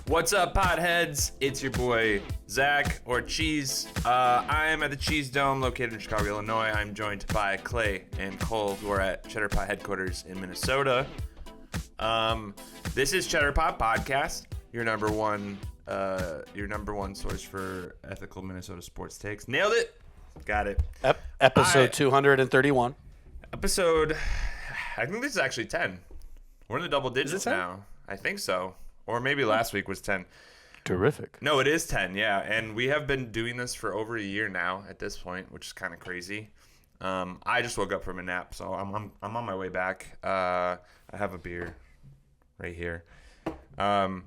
What's up, potheads? It's your boy, Zach, or Cheese. I am at the Cheese Dome, located in Chicago, Illinois. I'm joined by Clay and Cole, who are at Cheddar Pot headquarters in Minnesota. This is Cheddar Pot Podcast, your number one source for ethical Minnesota sports takes. Nailed it. Got it. Episode 231. I think this is actually 10. We're in the double digits now. I think so. Or maybe last week was 10. Terrific. No, it is 10, yeah. And we have been doing this for over a year now at this point, which is kind of crazy. I just woke up from a nap, so I'm on my way back. I have a beer right here. How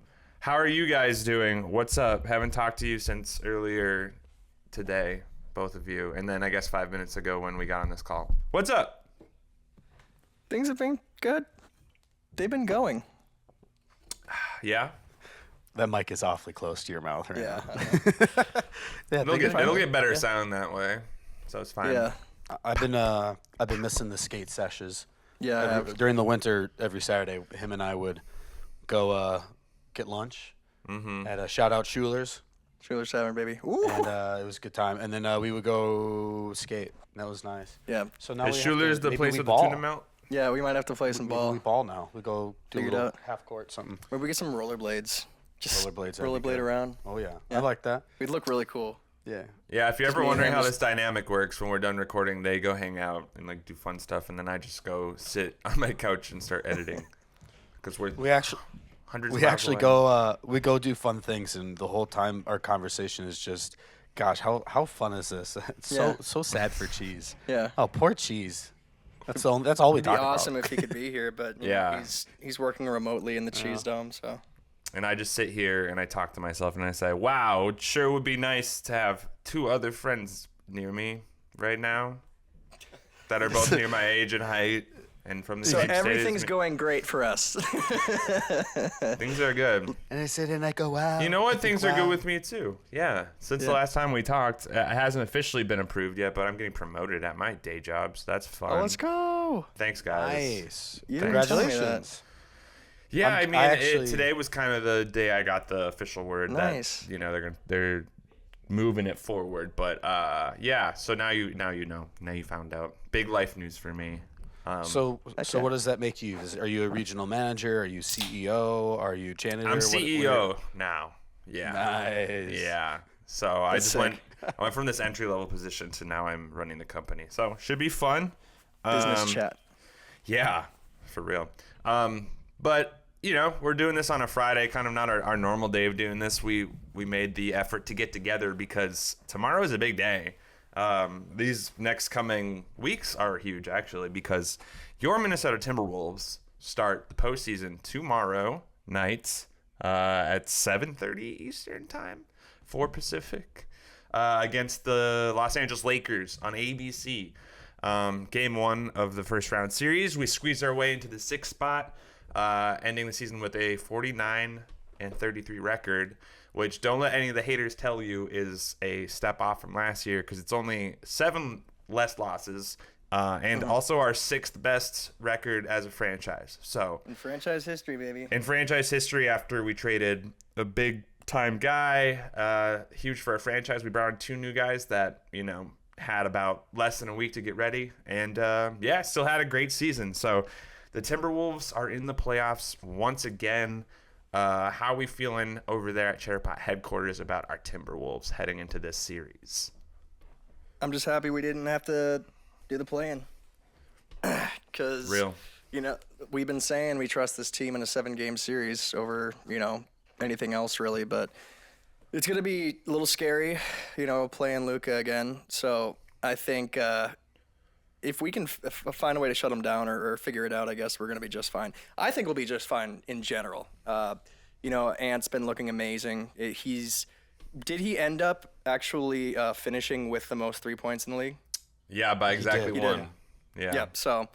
are you guys doing? What's up? Haven't talked to you since earlier today, both of you. And then I guess 5 minutes ago when we got on this call. What's up? Things have been good. They've been going. Yeah? That mic is awfully close to your mouth right Yeah. now. It'll get better sound that way, so it's fine. Yeah. I've been missing the skate sessions. Yeah. During the winter, every Saturday, him and I would go get lunch at a shout out Schuler's. Schuler's Tavern, baby. Ooh. And it was a good time. And then we would go skate. That was nice. Yeah. So now Is Schuler's the place with the tuna melt? Yeah, we might have to play some ball. We ball now. We go do Figure a it little out. half court something. Maybe we get some rollerblades. Just Rollerblades. rollerblade around. Oh yeah. Yeah. I like that. We'd look really cool. Yeah. Yeah, if you're ever me and wondering him how just- this dynamic works, when we're done recording, they go hang out and like do fun stuff, and then I just go sit on my couch and start editing. Because We actually hundreds. We of miles actually away. go do fun things, and the whole time our conversation is just, gosh, how fun is this? It's Yeah. so sad for Cheese. Yeah. Oh, poor Cheese. That's all we It'd be talk awesome about. if he could be here, but you Yeah. know, he's working remotely in the Cheese Dome, so. And I just sit here and I talk to myself and I say, "Wow, it sure would be nice to have two other friends near me right now that are both near my age and height and from the So same state as everything's me." going great for us. Things are good. And I sit and I go, wow. You know what? Things are good wow. with me too. Yeah. Since the Yeah. last time we talked, it hasn't officially been approved yet, but I'm getting promoted at my day job, so that's fun. Oh, let's go. Thanks, guys. Nice. You didn't tell me that. Congratulations. Yeah, I'm- I mean, I actually- today was kind of the day I got the official word Nice. that they're moving it forward. But yeah, so now you know. Now you found out. Big life news for me. So Okay. what does that make you? Are you a regional manager? Are you CEO? Are you janitor? I'm What- CEO now. Yeah. Nice. Yeah. So I just sick. went from this entry level position to now I'm running the company. So should be fun. Business chat. Yeah, for real. But you know, we're doing this on a Friday, kind of not our normal day of doing this. We made the effort to get together because tomorrow is a big day. These next coming weeks are huge, actually, because your Minnesota Timberwolves start the postseason tomorrow night at 7:30 Eastern time, 4 Pacific, against the Los Angeles Lakers on ABC. Game 1 of the first round series. We squeezed our way into the 6th spot, ending the season with a 49-33 record, which don't let any of the haters tell you is a step off from last year because it's only 7 less losses and also our 6th best record as a franchise. So In franchise history, baby. in franchise history, after we traded a big time guy, huge for our franchise, we brought in 2 new guys that, you know, had about less than a week to get ready, and yeah, still had a great season. So the Timberwolves are in the playoffs once again. How are we feeling over there at Cheddar Pot headquarters about our Timberwolves heading into this series? I'm just happy we didn't have to do the play-in. Because, Real. you know, we've been saying we trust this team in a 7-game series over, you know, anything else really. But it's going to be a little scary, you know, playing Luka again. So I think if we can find a way to shut him down or figure it out, I guess we're going to be just fine. I think we'll be just fine in general. You know, Ant's been looking amazing. Did he end up actually finishing with the most 3 points in the league? Yeah, by exactly did. one. Yeah. Yep. So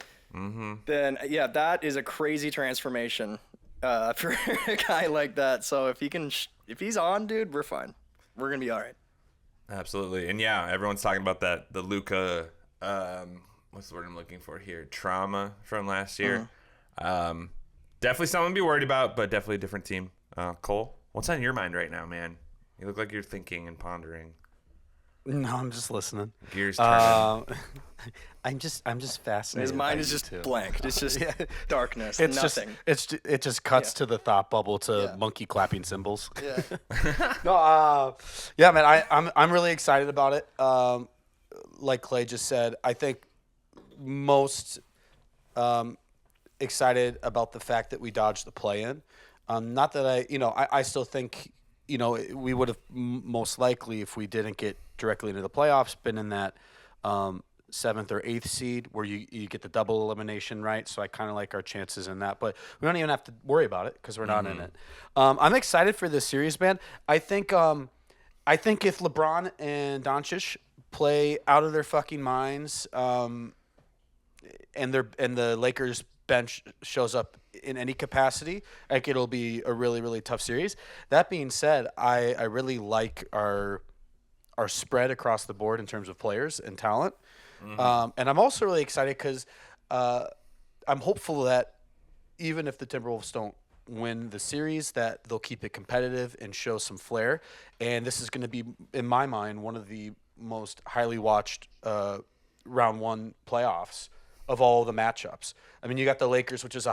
then, yeah, that is a crazy transformation for a guy like that. So if he can, if he's on, dude, we're fine. We're gonna be all right. Absolutely. And yeah, everyone's talking about the Luka, what's the word I'm looking for here? Trauma from last year. Definitely something to be worried about, but definitely a different team. Cole, What's on your mind right now, man? You look like you're thinking and pondering. No, I'm just listening. Gears turning. I'm just fascinated. His mind by is you just two. blank. It's just darkness. It's nothing. it just cuts Yeah. to the thought bubble to Yeah. monkey clapping cymbals. Yeah. No, yeah, man, I'm really excited about it. Like Clay just said, I think most excited about the fact that we dodged the play-in. Not that I still think, we would have most likely, if we didn't get directly into the playoffs, been in that 7th or 8th seed where you get the double elimination, right? So I kind of like our chances in that, but we don't even have to worry about it because we're not in it. I'm excited for this series, man. I think if LeBron and Doncic play out of their fucking minds, and the Lakers bench shows up in any capacity, like it'll be a really, really tough series. That being said, I really like our spread across the board in terms of players and talent. And I'm also really excited because I'm hopeful that even if the Timberwolves don't win the series, that they'll keep it competitive and show some flair. And this is going to be, in my mind, one of the most highly watched round one playoffs of all the matchups. I mean, you got the Lakers, which is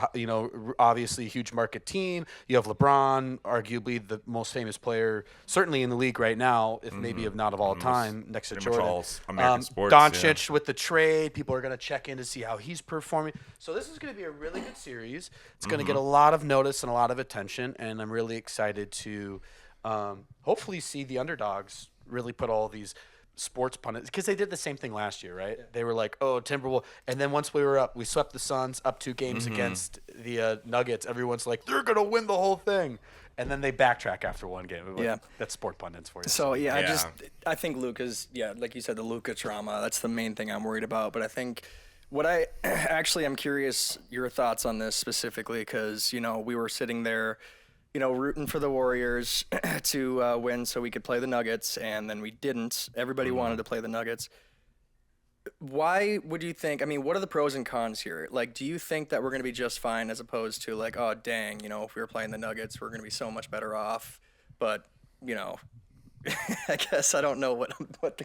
obviously a huge market team. You have LeBron, arguably the most famous player, certainly in the league right now, if maybe if not of all time, next to Jordan. American sports, Doncic with the trade, people are going to check in to see how he's performing. So this is going to be a really good series. It's going to get a lot of notice and a lot of attention, and I'm really excited to hopefully see the underdogs really put all these sports pundits, because they did the same thing last year, right? Yeah. They were like, "Oh, Timberwolves," and then once we were up, we swept the Suns up 2 games against the Nuggets. Everyone's like, "They're gonna win the whole thing," and then they backtrack after 1 game. Like, that's sport pundits for you. So I think Luka's, like you said, the Luka trauma. That's the main thing I'm worried about. But I think what I actually I'm curious your thoughts on this specifically, because we were sitting there, rooting for the Warriors to win so we could play the Nuggets, and then we didn't. Everybody wanted to play the Nuggets. Why would you think? I mean, what are the pros and cons here? Like, do you think that we're going to be just fine, as opposed to like, oh, dang, if we were playing the Nuggets, we're going to be so much better off? But, I guess I don't know what the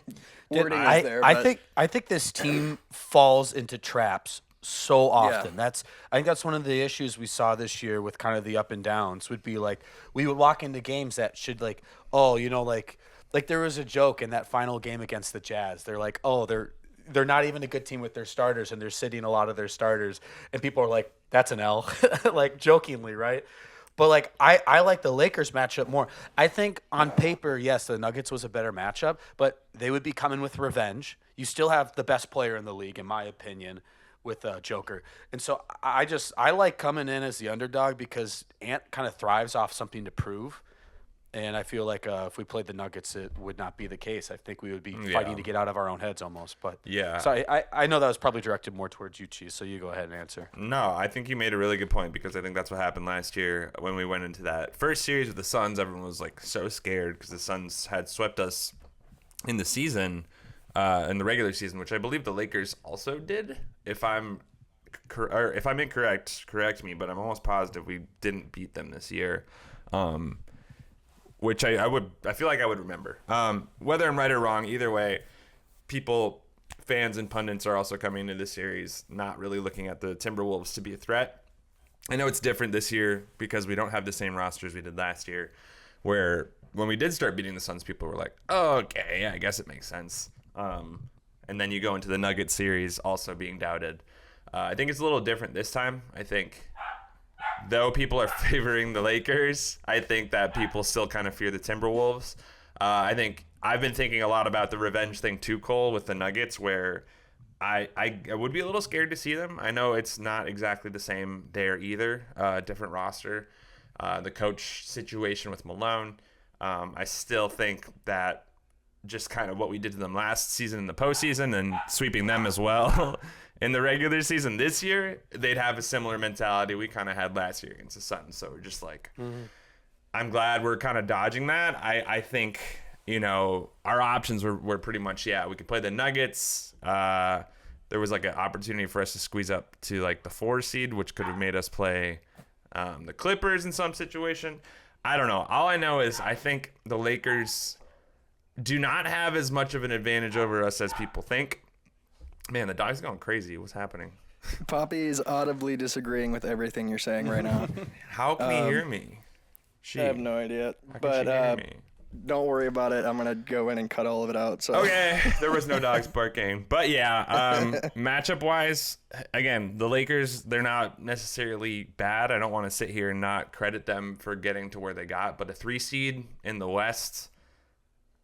wording is there. I think this team falls into traps so often. Yeah. I think that's one of the issues we saw this year with kind of the up and downs. Would be like we would walk into games that should like there was a joke in that final game against the Jazz. They're like, oh, they're not even a good team with their starters, and they're sitting a lot of their starters, and people are like, that's an L, like jokingly, right? But like I like the Lakers matchup more. I think on paper, yes, the Nuggets was a better matchup, but they would be coming with revenge. You still have the best player in the league, in my opinion, with Joker. And so I like coming in as the underdog because Ant kind of thrives off something to prove. And I feel like if we played the Nuggets, it would not be the case. I think we would be fighting to get out of our own heads almost. But yeah. So I know that was probably directed more towards you, Cheese, so you go ahead and answer. No, I think you made a really good point, because I think that's what happened last year when we went into that first series with the Suns. Everyone was like so scared because the Suns had swept us in the season, in the regular season, which I believe the Lakers also did. If I'm incorrect, correct me, but I'm almost positive we didn't beat them this year. Which I feel like I would remember. Whether I'm right or wrong, either way, fans and pundits are also coming into this series not really looking at the Timberwolves to be a threat. I know it's different this year because we don't have the same rosters we did last year, where when we did start beating the Suns, people were like, oh, okay, yeah, I guess it makes sense. And then you go into the Nuggets series also being doubted. I think it's a little different this time. I think though people are favoring the Lakers, I think that people still kind of fear the Timberwolves. I think I've been thinking a lot about the revenge thing too, Cole, with the Nuggets, where I would be a little scared to see them. I know it's not exactly the same there either, different roster. The coach situation with Malone, I still think that just kind of what we did to them last season in the postseason and sweeping them as well in the regular season this year, they'd have a similar mentality we kind of had last year against the Suns. So we're just like, I'm glad we're kind of dodging that. I think, our options were pretty much, we could play the Nuggets. There was like an opportunity for us to squeeze up to like the 4 seed, which could have made us play the Clippers in some situation. I don't know. All I know is I think the Lakers do not have as much of an advantage over us as people think. Man, the dog's going crazy. What's happening? Poppy is audibly disagreeing with everything you're saying right now. How can he hear me? I have no idea. How can But she hear me? don't worry about it. I'm going to go in and cut all of it out. So. Okay, there was no dogs barking. But yeah, matchup-wise, again, the Lakers, they're not necessarily bad. I don't want to sit here and not credit them for getting to where they got. But a 3 seed in the West,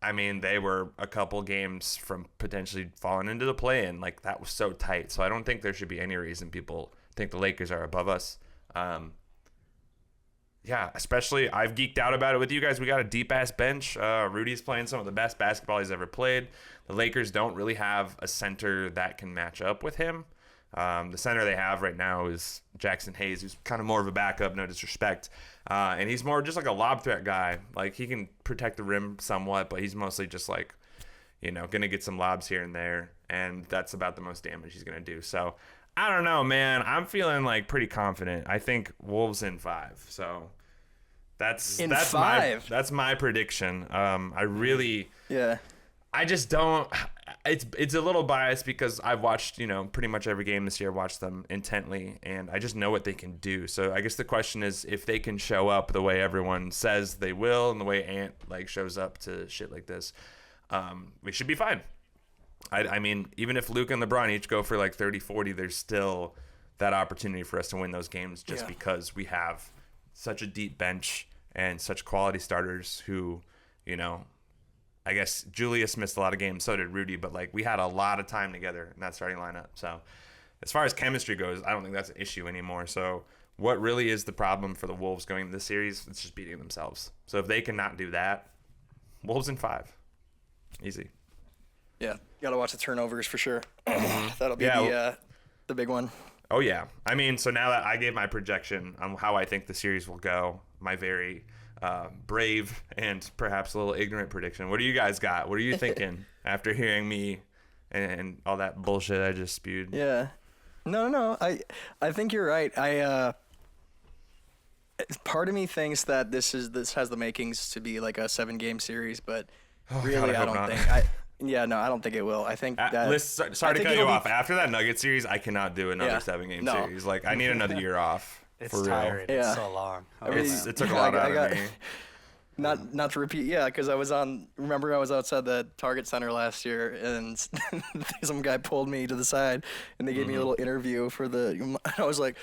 I mean, they were a couple games from potentially falling into the play-in. Like, that was so tight. So I don't think there should be any reason people think the Lakers are above us. Yeah, especially I've geeked out about it with you guys. We got a deep-ass bench. Rudy's playing some of the best basketball he's ever played. The Lakers don't really have a center that can match up with him. The center they have right now is Jackson Hayes, who's kind of more of a backup, no disrespect. And he's more just like a lob threat guy. Like, he can protect the rim somewhat, but he's mostly just like, going to get some lobs here and there. And that's about the most damage he's going to do. So, I don't know, man. I'm feeling like pretty confident. I think Wolves in 5. So that's 5. That's my prediction. Yeah. I just don't. It's a little biased because I've watched pretty much every game this year. Watched them intently, and I just know what they can do. So I guess the question is if they can show up the way everyone says they will, and the way Ant shows up to shit like this, we should be fine. I mean, even if Luke and LeBron each go for 30-40, there's still that opportunity for us to win those games just because we have such a deep bench and such quality starters who, I guess Julius missed a lot of games, so did Rudy, but we had a lot of time together in that starting lineup. So as far as chemistry goes, I don't think that's an issue anymore. So what really is the problem for the Wolves going into this series? It's just beating themselves. So if they cannot do that, Wolves in 5. Easy. Yeah, got to watch the turnovers for sure. That'll be the big one. Oh, yeah. I mean, so now that I gave my projection on how I think the series will go, my very brave and perhaps a little ignorant prediction, what do you guys got? What are you thinking after hearing me and all that bullshit I just spewed? Yeah. No. I think you're right. Part of me thinks that this has the makings to be like a 7-game series, but really, I don't think. I don't think it will. I think that. Sorry to cut you off. After that Nugget series, I cannot do another 7-game series. I need another year off. It's for tiring. real. It's so long. It took a lot out of me. Not to repeat, because I was outside the Target Center last year, and some guy pulled me to the side, and they gave me a little interview for the. I was like,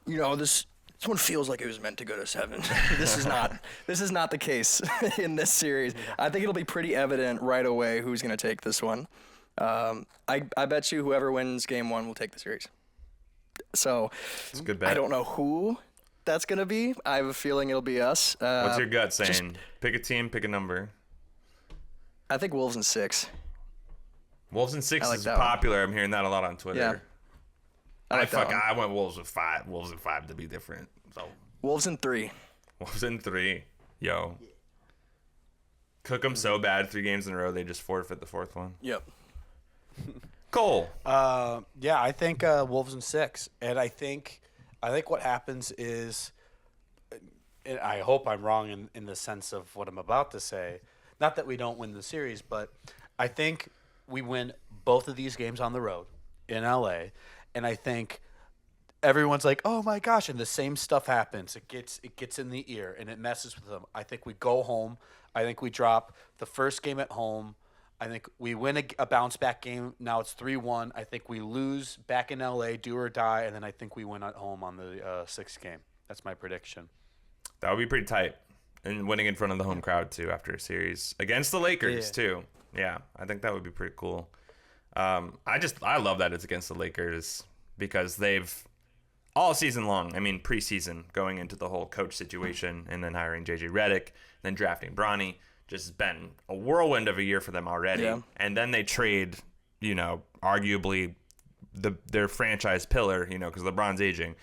this one feels like it was meant to go to 7. This is not the case in this series. I think it'll be pretty evident right away who's going to take this one. I bet you whoever wins game 1 will take the series. So it's a good bet. I don't know who that's going to be. I have a feeling it'll be us. What's your gut saying? Pick a team, pick a number. I think Wolves in 6. Wolves in 6 is popular. I'm hearing that a lot on Twitter. Yeah. I went Wolves with 5. Wolves in 5 to be different. So Wolves in 3. Wolves in 3. Yo. Cook them so bad 3 games in a row they just forfeit the 4th one. Yep. Cole. I think Wolves in 6, and I think what happens is, and I hope I'm wrong in the sense of what I'm about to say. Not that we don't win the series, but I think we win both of these games on the road in LA. And I think everyone's like, "Oh my gosh!" and the same stuff happens. It gets in the ear and it messes with them. I think we go home. I think we drop the first game at home. I think we win a bounce back game. Now it's 3-1. I think we lose back in LA, do or die, and then I think we win at home on the 6th game. That's my prediction. That would be pretty tight, and winning in front of the home crowd too after a series against the Lakers too. Yeah, I think that would be pretty cool. I love that it's against the Lakers because they've all season long, preseason, going into the whole coach situation and then hiring JJ Redick, then drafting Bronny, just been a whirlwind of a year for them already. Yeah. And then they trade, arguably their franchise pillar, because LeBron's aging.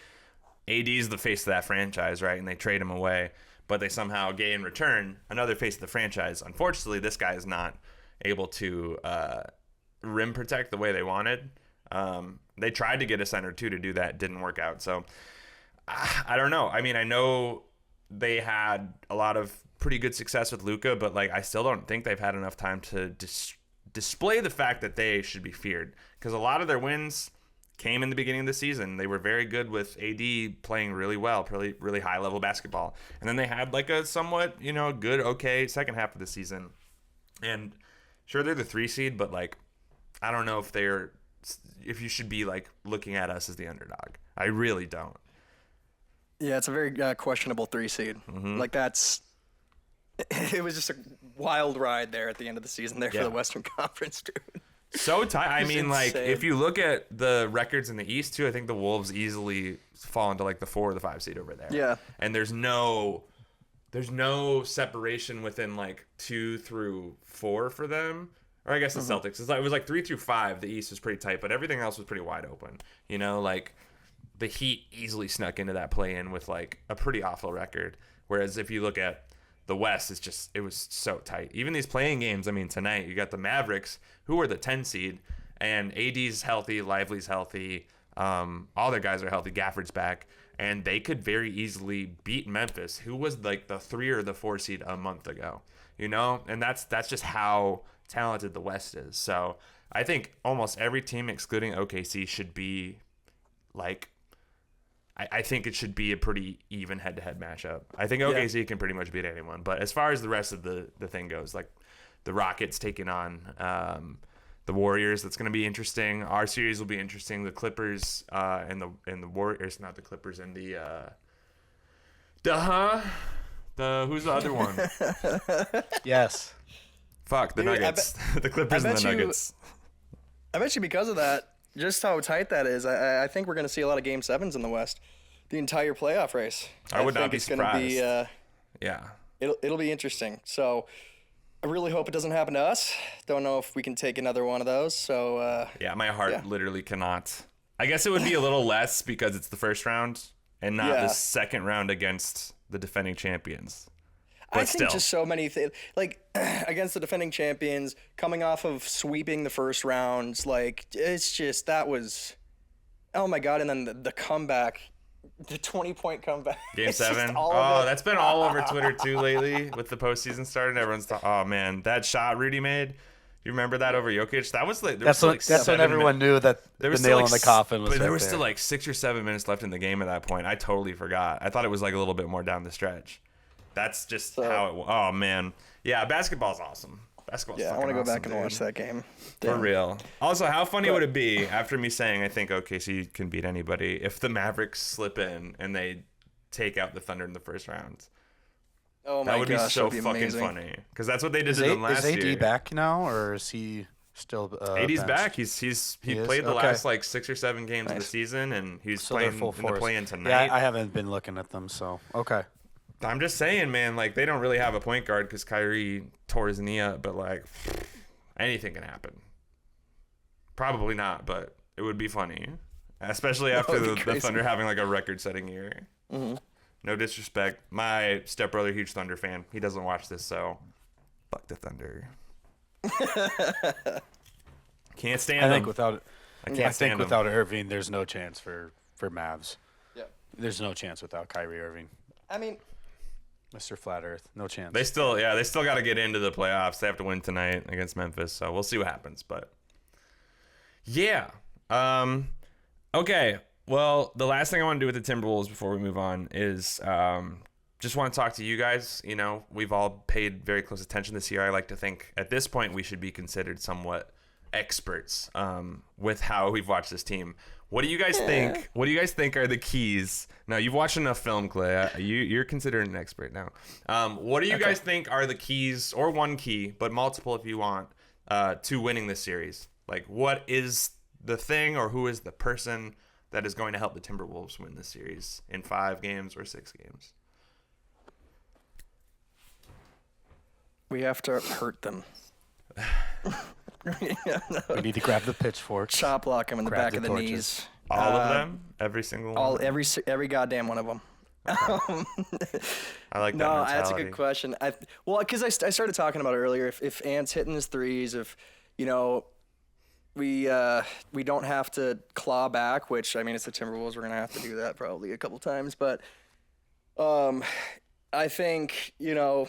AD's the face of that franchise, right? And they trade him away, but they somehow get in return another face of the franchise. Unfortunately, this guy is not able to rim protect the way they wanted. They tried to get a center too to do that, didn't work out. So I don't know. I know they had a lot of pretty good success with Luka, but like I still don't think they've had enough time to display the fact that they should be feared, because a lot of their wins came in the beginning of the season. They were very good with AD playing really well, really, really high level basketball. And then they had like a somewhat, good, okay second half of the season. And sure, they're the 3 seed, but like, I don't know if you should be like looking at us as the underdog. I really don't. Yeah, it's a very questionable 3 seed. Mm-hmm. Like it was just a wild ride there at the end of the season there for the Western Conference, dude. So tight. I mean, like, insane. if you look at the records in the East too, I think the Wolves easily fall into like the 4 or the 5 seed over there. Yeah. And there's no separation within like 2 through 4 for them. Or I guess the Celtics. It was like 3 through 5. The East was pretty tight, but everything else was pretty wide open. Like the Heat easily snuck into that play-in with like a pretty awful record. Whereas if you look at the West, it was so tight. Even these playing games, I mean, tonight you got the Mavericks, who are the 10 seed, and AD's healthy, Lively's healthy, all their guys are healthy, Gafford's back, and they could very easily beat Memphis, who was like the 3 or the 4 seed a month ago, and that's just how talented the West is. So I think almost every team, excluding OKC, should be like, I think it should be a pretty even head-to-head matchup. I think OKC can pretty much beat anyone. But as far as the rest of the thing goes, like the Rockets taking on the Warriors, that's going to be interesting. Our series will be interesting. The Clippers and the Warriors, not the Clippers, and who's the other one? Yes. Fuck, the Nuggets. The Clippers and the Nuggets. I bet you because of that, just how tight that is, I think we're going to see a lot of Game 7s in the West. The entire playoff race. I would not be it's gonna be, yeah. It'll be interesting. So I really hope it doesn't happen to us. Don't know if we can take another one of those. So yeah, my heart literally cannot. I guess it would be a little less because it's the first round and not the second round against the defending champions. But I think still, just so many things, like against the defending champions, coming off of sweeping the first rounds, like it's just that was, oh my god! And then the comeback, the 20-point comeback. Game 7. Oh, that's been all over Twitter too lately with the postseason starting. Everyone's talking. Oh man, that shot Rudy made. You remember that over Jokic? That was like that's when everyone knew that the nail in the coffin was. But there was still like 6 or 7 minutes left in the game at that point. I totally forgot. I thought it was like a little bit more down the stretch. That's just how it. Oh man, yeah, basketball's awesome. Basketball's I want to go back and watch that game. For real. Also, how funny would it be after me saying I think OKC can beat anybody if the Mavericks slip in and they take out the Thunder in the first round? Oh my gosh, that would be so fucking amazing. funny because that's what they did to them last year. Is AD back now, or is he still? AD's benched? back. He played the last like 6 or 7 games of the season, and he's playing in the play-in tonight. Yeah, I haven't been looking at them, so okay. I'm just saying, man, like they don't really have a point guard because Kyrie tore his knee up, but like anything can happen. Probably not, but it would be funny, especially after the Thunder having like a record-setting year. Mm-hmm. No disrespect, my stepbrother, huge Thunder fan. He doesn't watch this, so fuck the Thunder. Can't stand them. I think without Irving, there's no chance for Mavs. Yeah. There's no chance without Kyrie Irving. I mean, Mr. Flat Earth, no chance. They still got to get into the playoffs. They have to win tonight against Memphis, so we'll see what happens. But yeah, okay. Well, the last thing I want to do with the Timberwolves before we move on is just want to talk to you guys. We've all paid very close attention this year. I like to think at this point we should be considered somewhat experts with how we've watched this team. What do you guys think? What do you guys think are the keys? Now, you've watched enough film, Clay. You're considered an expert now. What do you guys think are the keys, or one key, but multiple if you want, to winning this series? Like, what is the thing, or who is the person that is going to help the Timberwolves win this series in 5 games or 6 games? we have to hurt them. We need to grab the pitchfork. Chop block them in the Grab back the of the torches. knees. All of them? Every single one? Every goddamn one of them. I like that No, mentality. that's a good question. Because I started talking about it earlier. If Ant's hitting his threes, if we don't have to claw back, which I mean it's the Timberwolves, we're gonna have to do that probably a couple times. But I think, the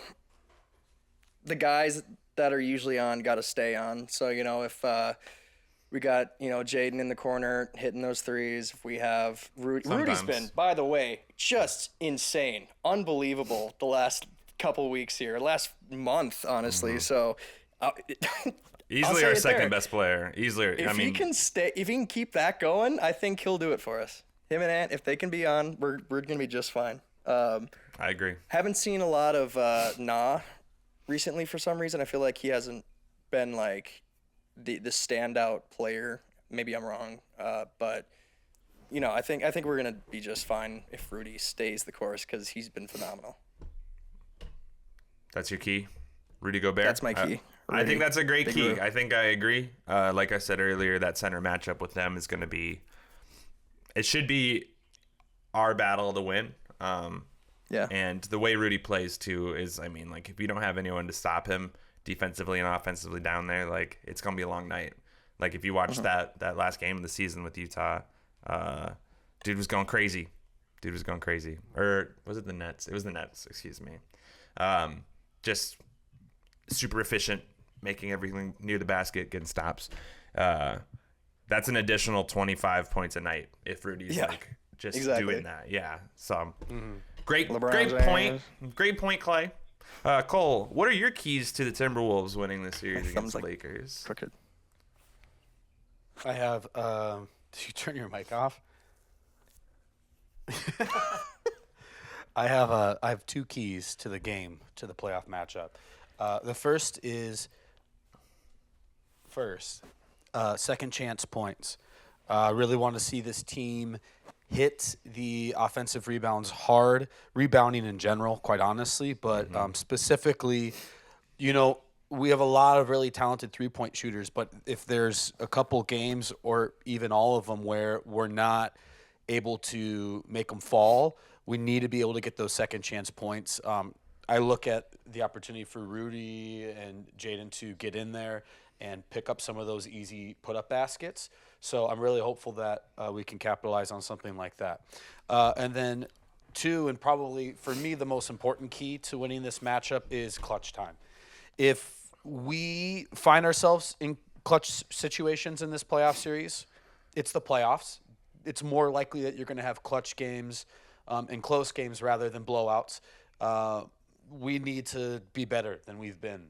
guys that are usually on got to stay on. So, if we got, Jaden in the corner hitting those threes, if we have Rudy's been, by the way, just insane, unbelievable the last couple weeks here, last month, honestly. Mm-hmm. So, easily our second best player. Easily, if he can keep that going, I think he'll do it for us. Him and Ant, if they can be on, we're gonna be just fine. I agree. Haven't seen a lot of Nah recently for some reason. I feel like he hasn't been like the standout player. Maybe I'm wrong, but I think we're gonna be just fine if Rudy stays the course because he's been phenomenal. That's your key, Rudy Gobert. That's my key. I think that's a great key. I think I agree. Like I said earlier, that center matchup with them is going to be. It should be our battle to win. Yeah. And the way Rudy plays too is, like if you don't have anyone to stop him defensively and offensively down there, like it's gonna be a long night. Like if you watch that last game of the season with Utah, dude was going crazy. Or was it the Nets? It was the Nets. Excuse me. Just super efficient, making everything near the basket, getting stops. That's an additional 25 points a night if Rudy's doing that. Yeah. So great point, Clay. Cole, what are your keys to the Timberwolves winning this series against the Lakers? Crooked. I have. Did you turn your mic off? I have two keys to the game, to the playoff matchup. The first is second chance points. I really want to see this team hit the offensive rebounds hard, rebounding in general, quite honestly, but specifically, we have a lot of really talented three-point shooters, but if there's a couple games or even all of them where we're not able to make them fall, we need to be able to get those second chance points. I look at the opportunity for Rudy and Jaden to get in there and pick up some of those easy put-up baskets. So I'm really hopeful that we can capitalize on something like that. And then two, and probably for me the most important key to winning this matchup is clutch time. If we find ourselves in clutch situations in this playoff series, it's the playoffs. It's more likely that you're going to have clutch games and close games rather than blowouts. We need to be better than we've been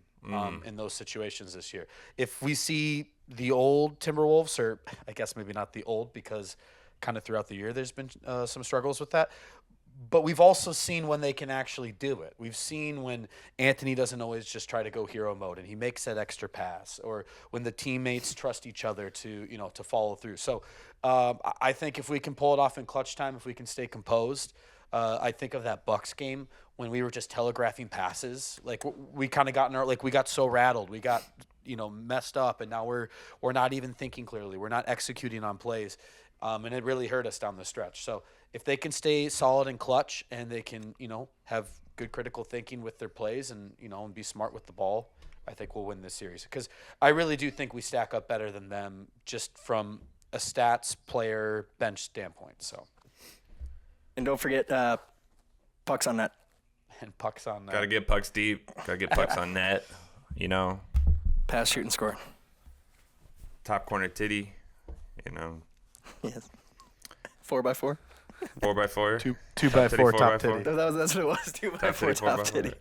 in those situations this year. If we see the old Timberwolves, or I guess maybe not the old because kind of throughout the year there's been some struggles with that, but we've also seen when they can actually do it. We've seen when Anthony doesn't always just try to go hero mode and he makes that extra pass, or when the teammates trust each other to follow through. So I think if we can pull it off in clutch time, if we can stay composed, I think of that Bucks game when we were just telegraphing passes. Like we kind of we got so rattled, we got messed up, and now we're not even thinking clearly. We're not executing on plays, and it really hurt us down the stretch. So if they can stay solid and clutch, and they can have good critical thinking with their plays, and and be smart with the ball, I think we'll win this series. Because I really do think we stack up better than them, just from a stats, player, bench standpoint. So. And don't forget pucks on net. And pucks on net. Got to get pucks deep. Got to get pucks on net. Pass, shoot, and score. Top corner titty. Yes. 4x4. 4x4. 2x4 top titty. That's what it was. 2x4 top titty.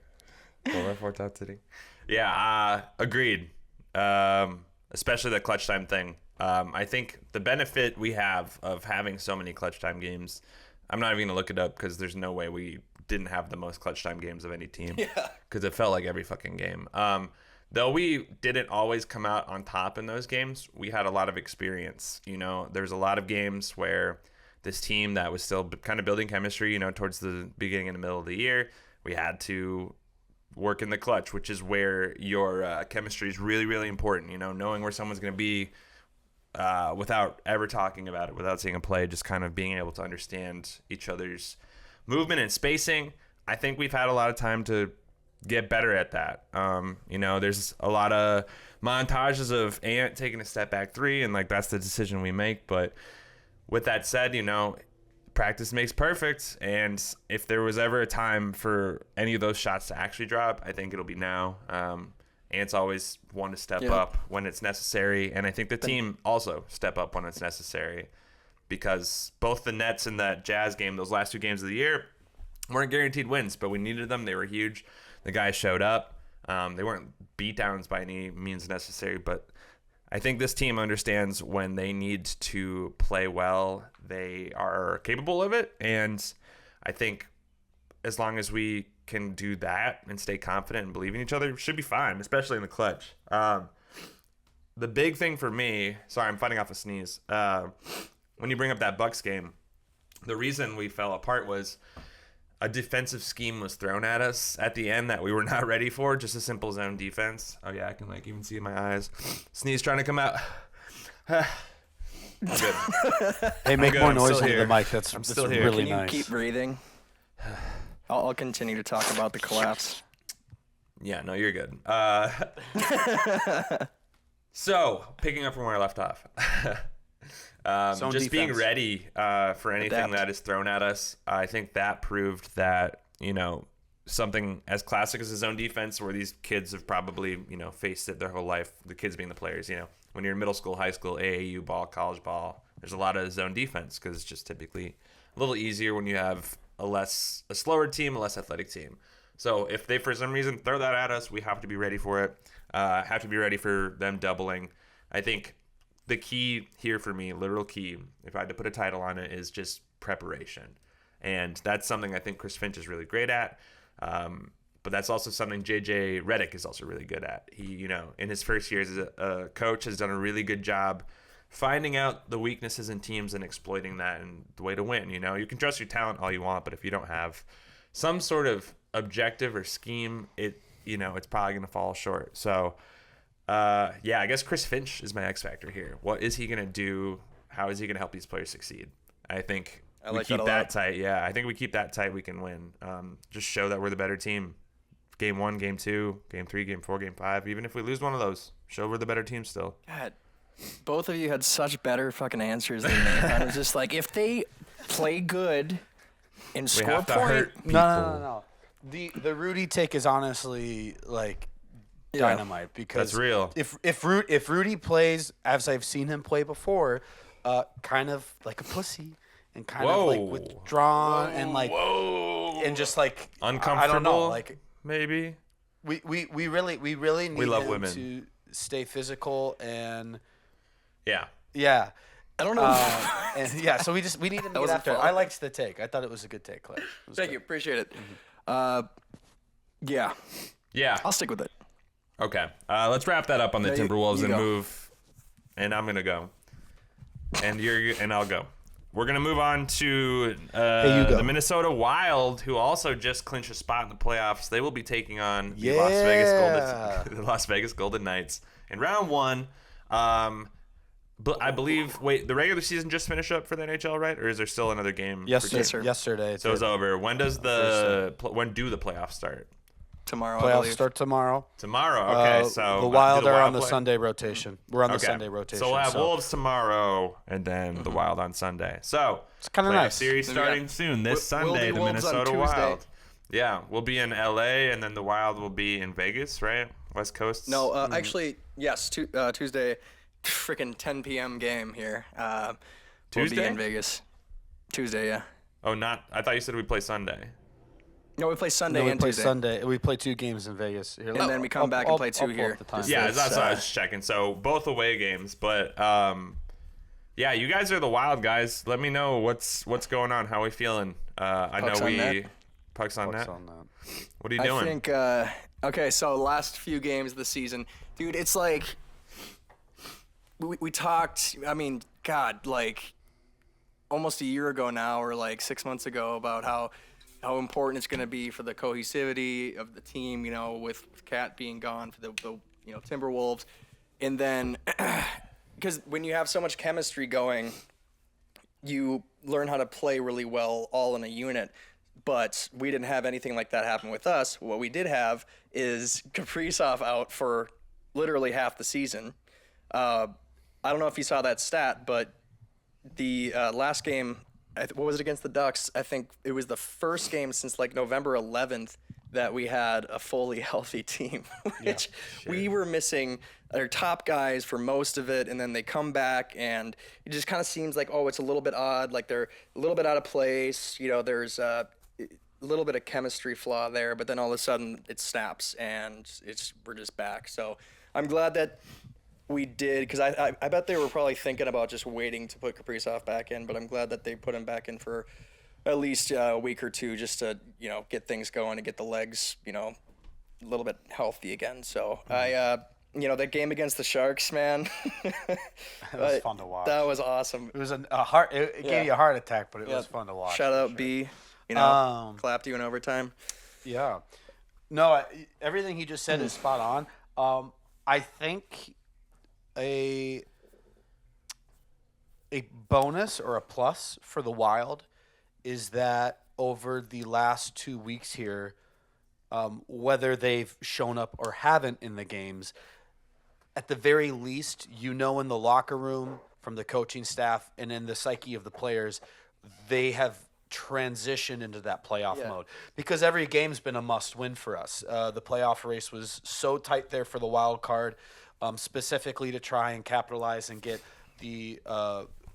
4x4 top titty. Yeah, agreed. Especially the clutch time thing. I think the benefit we have of having so many clutch time games, I'm not even going to look it up because there's no way we didn't have the most clutch time games of any team. Yeah. Because it felt like every fucking game. Though we didn't always come out on top in those games, we had a lot of experience. There's a lot of games where this team that was still kind of building chemistry, towards the beginning and the middle of the year, we had to work in the clutch, which is where your chemistry is really, really important. Knowing where someone's going to be without ever talking about it, without seeing a play, just kind of being able to understand each other's movement and spacing. I think we've had a lot of time to get better at that. There's a lot of montages of Ant taking a step back three, and that's the decision we make. But with that said, practice makes perfect, and if there was ever a time for any of those shots to actually drop, I think it'll be now. Ant's always one to step up when it's necessary, and I think the team also step up when it's necessary, because both the Nets and that Jazz game, those last 2 games of the year, weren't guaranteed wins, but we needed them. They were huge. The guys showed up. They weren't beatdowns by any means necessary, but I think this team understands when they need to play well, they are capable of it. And I think as long as we can do that and stay confident and believe in each other, we should be fine, especially in the clutch. The big thing for me, sorry, I'm fighting off a sneeze. When you bring up that Bucks game, the reason we fell apart was a defensive scheme was thrown at us at the end that we were not ready for. Just a simple zone defense. Oh yeah, I can even see in my eyes. Sneeze trying to come out. I'm good. Hey, make more noise into the mic. That's still here. Really Can you nice. keep breathing? I'll continue to talk about the collapse. Yeah, no, you're good. So picking up from where I left off. Just being ready for anything that is thrown at us. I think that proved that, something as classic as a zone defense, where these kids have probably, faced it their whole life, the kids being the players, when you're in middle school, high school, AAU ball, college ball, there's a lot of zone defense because it's just typically a little easier when you have a slower team, a less athletic team. So if they, for some reason, throw that at us, we have to be ready for it. Have to be ready for them doubling. I think the key here for me, literal key, if I had to put a title on it, is just preparation. And that's something I think Chris Finch is really great at. But that's also something JJ Redick is also really good at. He, in his first year as a coach, has done a really good job finding out the weaknesses in teams and exploiting that, and the way to win. You can trust your talent all you want, but if you don't have some sort of objective or scheme, it's probably going to fall short. So, I guess Chris Finch is my X factor here. What is he going to do? How is he going to help these players succeed? I think we keep that tight. Yeah, I think we keep that tight, we can win. Just show that we're the better team. Game 1, Game 2, Game 3, Game 4, Game 5. Even if we lose one of those, show we're the better team still. God, both of you had such better fucking answers than me. I was just like, if they play good and score have to point, hurt people. No. The Rudy take is honestly like dynamite, because That's real. If Rudy plays as I've seen him play before, kind of like a pussy and kind of like withdrawn and just like uncomfortable. I don't know, like maybe we really need love him women. to stay physical and yeah. I don't know. So we need him to get after it. I liked the take. I thought it was a good take, Clay. Thank you, appreciate it. Yeah. I'll stick with it. Okay. Let's wrap that up on the Timberwolves you and go. move. And I'm gonna go. And I'll go. We're gonna move on to the Minnesota Wild, who also just clinched a spot in the playoffs. They will be taking on the Las Vegas Golden Knights in round 1. But I believe. Wait, the regular season just finished up for the NHL, right? Or is there still another game? Yesterday. So it's over. When do the playoffs start? Tomorrow. Playoffs start tomorrow. Tomorrow. Okay, so the Wild are on the play? Sunday rotation. We're on the Sunday rotation. So we'll have Wolves tomorrow, and then the Wild on Sunday. So it's kind of nice. Series starting soon this Sunday. The Minnesota Wild. Yeah, we'll be in LA, and then the Wild will be in Vegas, right? West Coast. No, actually, yes. Tuesday, freaking 10 p.m. game here. Tuesday? We'll be in Vegas. Tuesday, yeah. Oh, not. I thought you said we play Sunday. No, we play Sunday and Tuesday. Sunday. We play 2 games in Vegas. And then we come back and play 2 here. Yeah, that's what I was checking. So both away games, but yeah, you guys are the Wild guys. Let me know what's going on. How are we feeling? I know Pucks on net. What are you doing? I think okay. So last few games of the season, dude, it's like we talked. I mean, God, like almost a year ago now, or like 6 months ago, about how important it's going to be for the cohesivity of the team, with Cat being gone for the Timberwolves. And then, because when you have so much chemistry going, you learn how to play really well all in a unit. But we didn't have anything like that happen with us. What we did have is Kaprizov out for literally half the season. I don't know if you saw that stat, but the last game what was it against the Ducks? I think it was the first game since like November 11th that we had a fully healthy team, which we were missing our top guys for most of it, and then they come back, and it just kind of seems like, oh, it's a little bit odd, like they're a little bit out of place. There's a little bit of chemistry flaw there, but then all of a sudden it snaps, and we're just back. So I'm glad that we did, because I bet they were probably thinking about just waiting to put Kaprizov back in, but I'm glad that they put him back in for at least a week or two just to, get things going and get the legs, a little bit healthy again. So that game against the Sharks, man. It was fun to watch. That was awesome. It was a heart. It gave you a heart attack, but it was fun to watch. Shout out B. Clapped you in overtime. Yeah. No, everything he just said is spot on. I think a bonus or a plus for the Wild is that over the last 2 weeks here, whether they've shown up or haven't in the games, at the very least, in the locker room, from the coaching staff, and in the psyche of the players, they have transitioned into that playoff mode. Because every game's been a must-win for us. The playoff race was so tight there for the wild card, specifically to try and capitalize and get the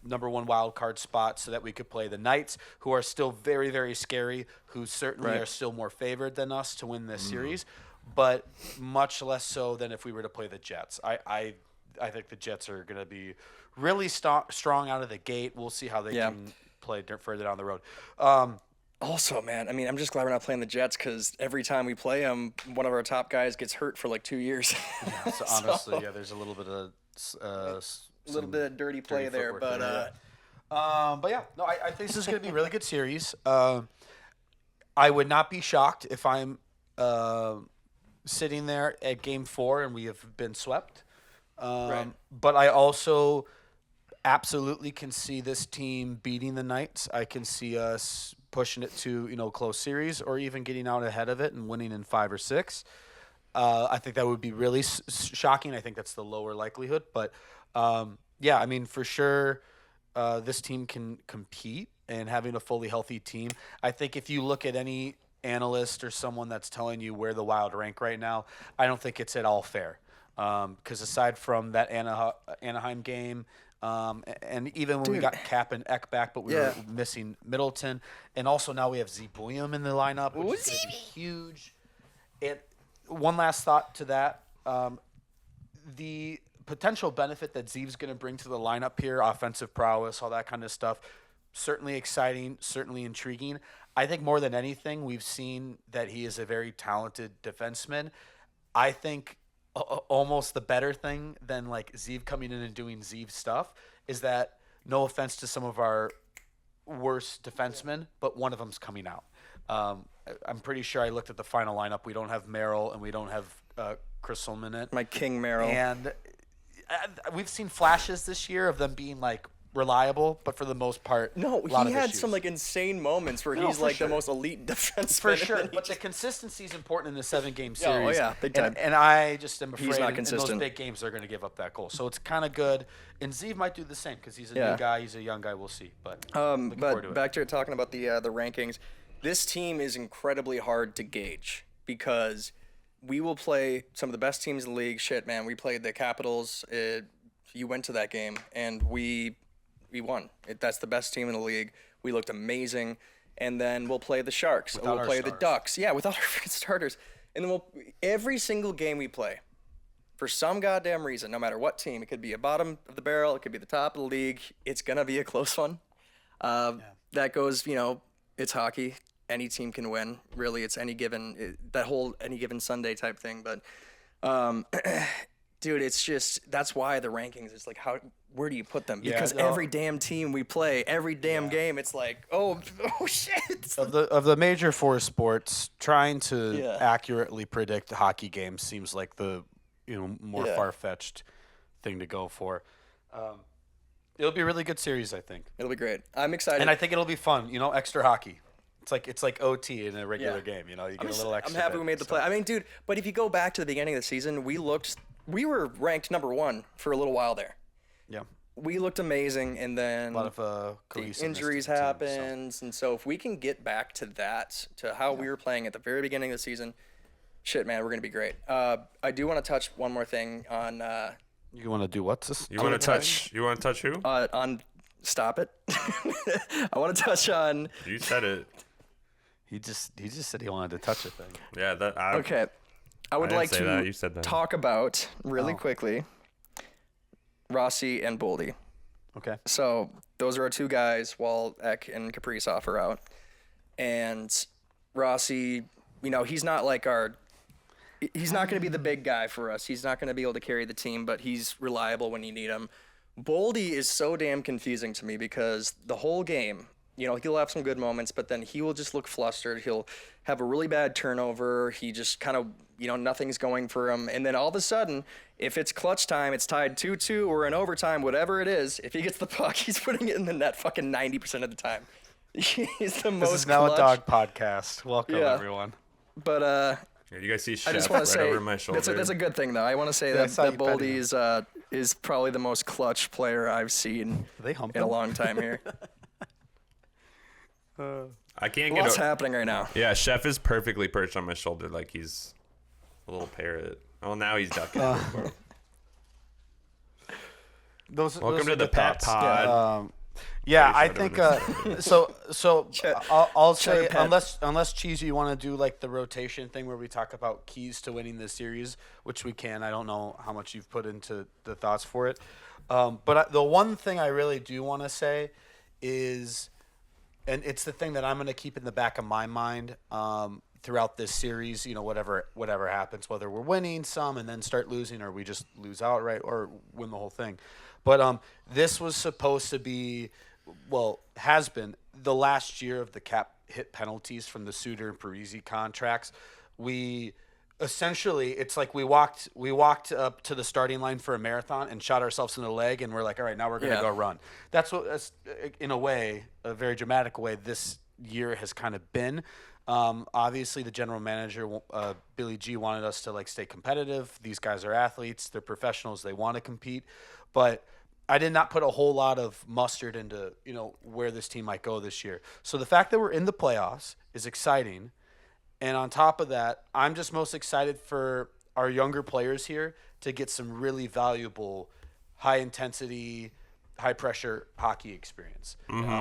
number one wild card spot so that we could play the Knights, who are still very, very scary, who certainly are still more favored than us to win this series, but much less so than if we were to play the Jets. I think the Jets are going to be really strong out of the gate. We'll see how they can play further down the road. Also, man, I mean, I'm just glad we're not playing the Jets, because every time we play them, one of our top guys gets hurt for like 2 years. Yeah, so honestly, there's a little bit of dirty play there, but yeah, no, I think this is going to be a really good series. I would not be shocked if I'm sitting there at Game 4 and we have been swept. But I also absolutely can see this team beating the Knights. I can see us pushing it to close series, or even getting out ahead of it and winning in 5 or 6. I think that would be really shocking. I think that's the lower likelihood, but I mean, for sure, this team can compete, and having a fully healthy team. I think if you look at any analyst or someone that's telling you where the Wild rank right now, I don't think it's at all fair. Because aside from that Anaheim game, and even when we got Cap and Eck back, but we were missing Middleton, and also now we have Zibuiam in the lineup, which is going to be huge. And one last thought to that, the potential benefit that Zeev's going to bring to the lineup here, offensive prowess, all that kind of stuff, certainly exciting, certainly intriguing. I think more than anything, we've seen that he is a very talented defenseman. I think almost the better thing than like Zeev coming in and doing Zeev stuff is that, no offense to some of our worst defensemen, but one of them's coming out. I'm pretty sure I looked at the final lineup. We don't have Merrill and we don't have Crisholm in it. My King Merrill. And we've seen flashes this year of them being like reliable, but for the most part, no, he had some like insane moments where he's like the most elite defenseman. For sure, but the consistency is important in the 7-game series. Oh yeah, big time. And I just am afraid he's not in consistent. those big games they're going to give up that goal. So it's kind of good. And Zeev might do the same because he's a new guy. He's a young guy. We'll see. But but back to talking about the rankings, this team is incredibly hard to gauge because we will play some of the best teams in the league. Shit, man, we played the Capitals. You went to that game and we won. That's the best team in the league. We looked amazing. And then we'll play the Sharks. Without we'll play stars. the Ducks. Yeah, without our freaking starters. And then every single game we play, for some goddamn reason, no matter what team, it could be a bottom of the barrel, it could be the top of the league, it's going to be a close one. That goes, it's hockey. Any team can win. Really, it's any given Sunday type thing. But, dude, it's just, that's why the rankings is like, where do you put them? Because every damn team we play, every damn game, it's like, oh shit. Of the major 4 sports, trying to accurately predict hockey games seems like the more far-fetched thing to go for. It'll be a really good series, I think. It'll be great. I'm excited. And I think it'll be fun, extra hockey. It's like OT in a regular game, you get a little extra. I'm happy we made the play. I mean, dude, but if you go back to the beginning of the season, we were ranked number 1 for a little while there. Yeah. we looked amazing, and then A lot of the cohesiveness injuries to the team, so. happens, and so if we can get back to that, to how we were playing at the very beginning of the season, shit, man, we're gonna be great. I do want to touch one more thing on You want to do what's this? You want to touch? You want to touch who? on stop it. I want to touch on. You said it. He just said he wanted to touch a thing. Yeah. Okay, I would didn't like say to that. You said that. talk about really quickly Rossi and Boldy. Okay. So those are our two guys while Eck and Kaprizov are out. And Rossi, he's not like he's not going to be the big guy for us. He's not going to be able to carry the team, but he's reliable when you need him. Boldy is so damn confusing to me because the whole game, he'll have some good moments, but then he will just look flustered. He'll have a really bad turnover. He just kind of, nothing's going for him. And then all of a sudden, if it's clutch time, it's tied 2-2 or in overtime, whatever it is, if he gets the puck, he's putting it in the net fucking 90% of the time. He's the most This is now clutch. a dog podcast. Welcome, everyone. But Yeah, you guys see I Chef just want right to say over my shoulder. that's a good thing though. I want to say Yeah, I that saw you petting Boldy is probably the most clutch player I've seen They hump in a him? long time here. I can't get. What's happening right now? Yeah, Chef is perfectly perched on my shoulder like he's a little parrot. Well, now he's ducking. Welcome to the Pet Pod. Yeah, I Pretty think sure so. Chet- I'll say Pet. unless Cheese, you want to do like the rotation thing where we talk about keys to winning this series, which we can. I don't know how much you've put into the thoughts for it, but the one thing I really do want to say is, and it's the thing that I'm going to keep in the back of my mind throughout this series. Whatever happens, whether we're winning some and then start losing, or we just lose outright or win the whole thing. But this was supposed to be, has been the last year of the cap hit penalties from the Suter and Parisi contracts. We essentially, it's like we walked up to the starting line for a marathon and shot ourselves in the leg, and we're like, all right, now we're gonna go run. That's in a way, a very dramatic way, this year has kind of been. Obviously, the general manager, Billy G, wanted us to stay competitive. These guys are athletes; they're professionals. They want to compete. But I did not put a whole lot of mustard into where this team might go this year. So the fact that we're in the playoffs is exciting, and on top of that, I'm just most excited for our younger players here to get some really valuable, high intensity, high pressure hockey experience.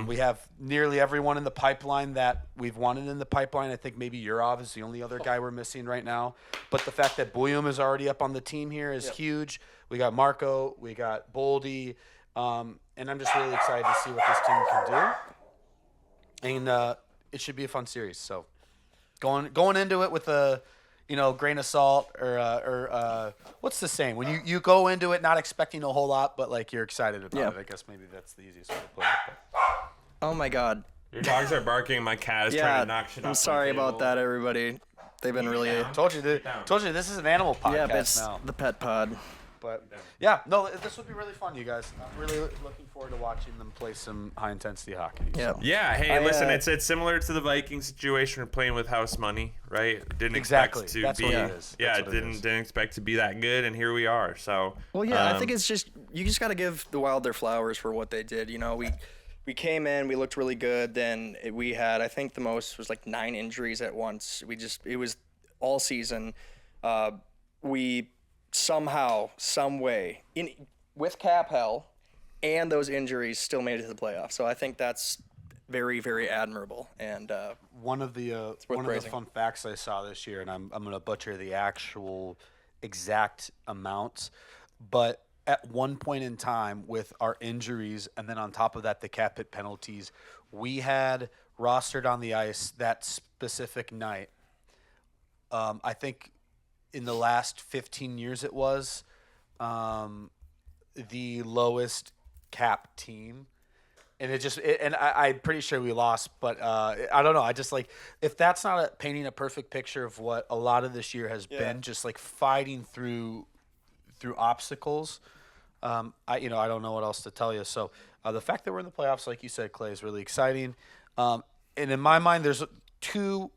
We have nearly everyone in the pipeline that we've wanted in the pipeline. I think maybe Yurov is the only other guy we're missing right now. But the fact that Bouillon is already up on the team here is huge. We got Marco, we got Boldy, and I'm just really excited to see what this team can do. And it should be a fun series. So going into it with a grain of salt, or what's the saying? When you go into it not expecting a whole lot, but you're excited about it. I guess maybe that's the easiest way to put it. Oh my God. Your dogs are barking. My cat is trying to knock shit off. I'm sorry about that, everybody. They've been really. Told you this is an animal podcast Yeah, but it's now. the Pet Pod. But yeah, no, this would be really fun, you guys. I'm really looking forward to watching them play some high intensity hockey. Yep. So. Yeah. Hey, listen. It's similar to the Viking situation. We're playing with house money, right? Didn't Exactly. expect to That's be. what it is. Yeah, That's what it is. didn't expect to be that good, and here we are. So. Well, yeah, I think it's just you just got to give the Wild their flowers for what they did. We came in, we looked really good. Then we had, I think the most was 9 injuries at once. It was all season. We somehow, some way, with cap hell and those injuries, still made it to the playoffs. So I think that's very, very admirable. And one of the fun facts I saw this year, and I'm going to butcher the actual exact amounts, but at one point in time with our injuries, and then on top of that, the cap hit penalties, we had rostered on the ice that specific night. I think in the last 15 years it was the lowest cap team. And I'm pretty sure we lost, but I don't know. I just if that's not painting a perfect picture of what a lot of this year has been, just fighting through obstacles. I don't know what else to tell you. So the fact that we're in the playoffs, like you said, Clay, is really exciting. And in my mind, there's 2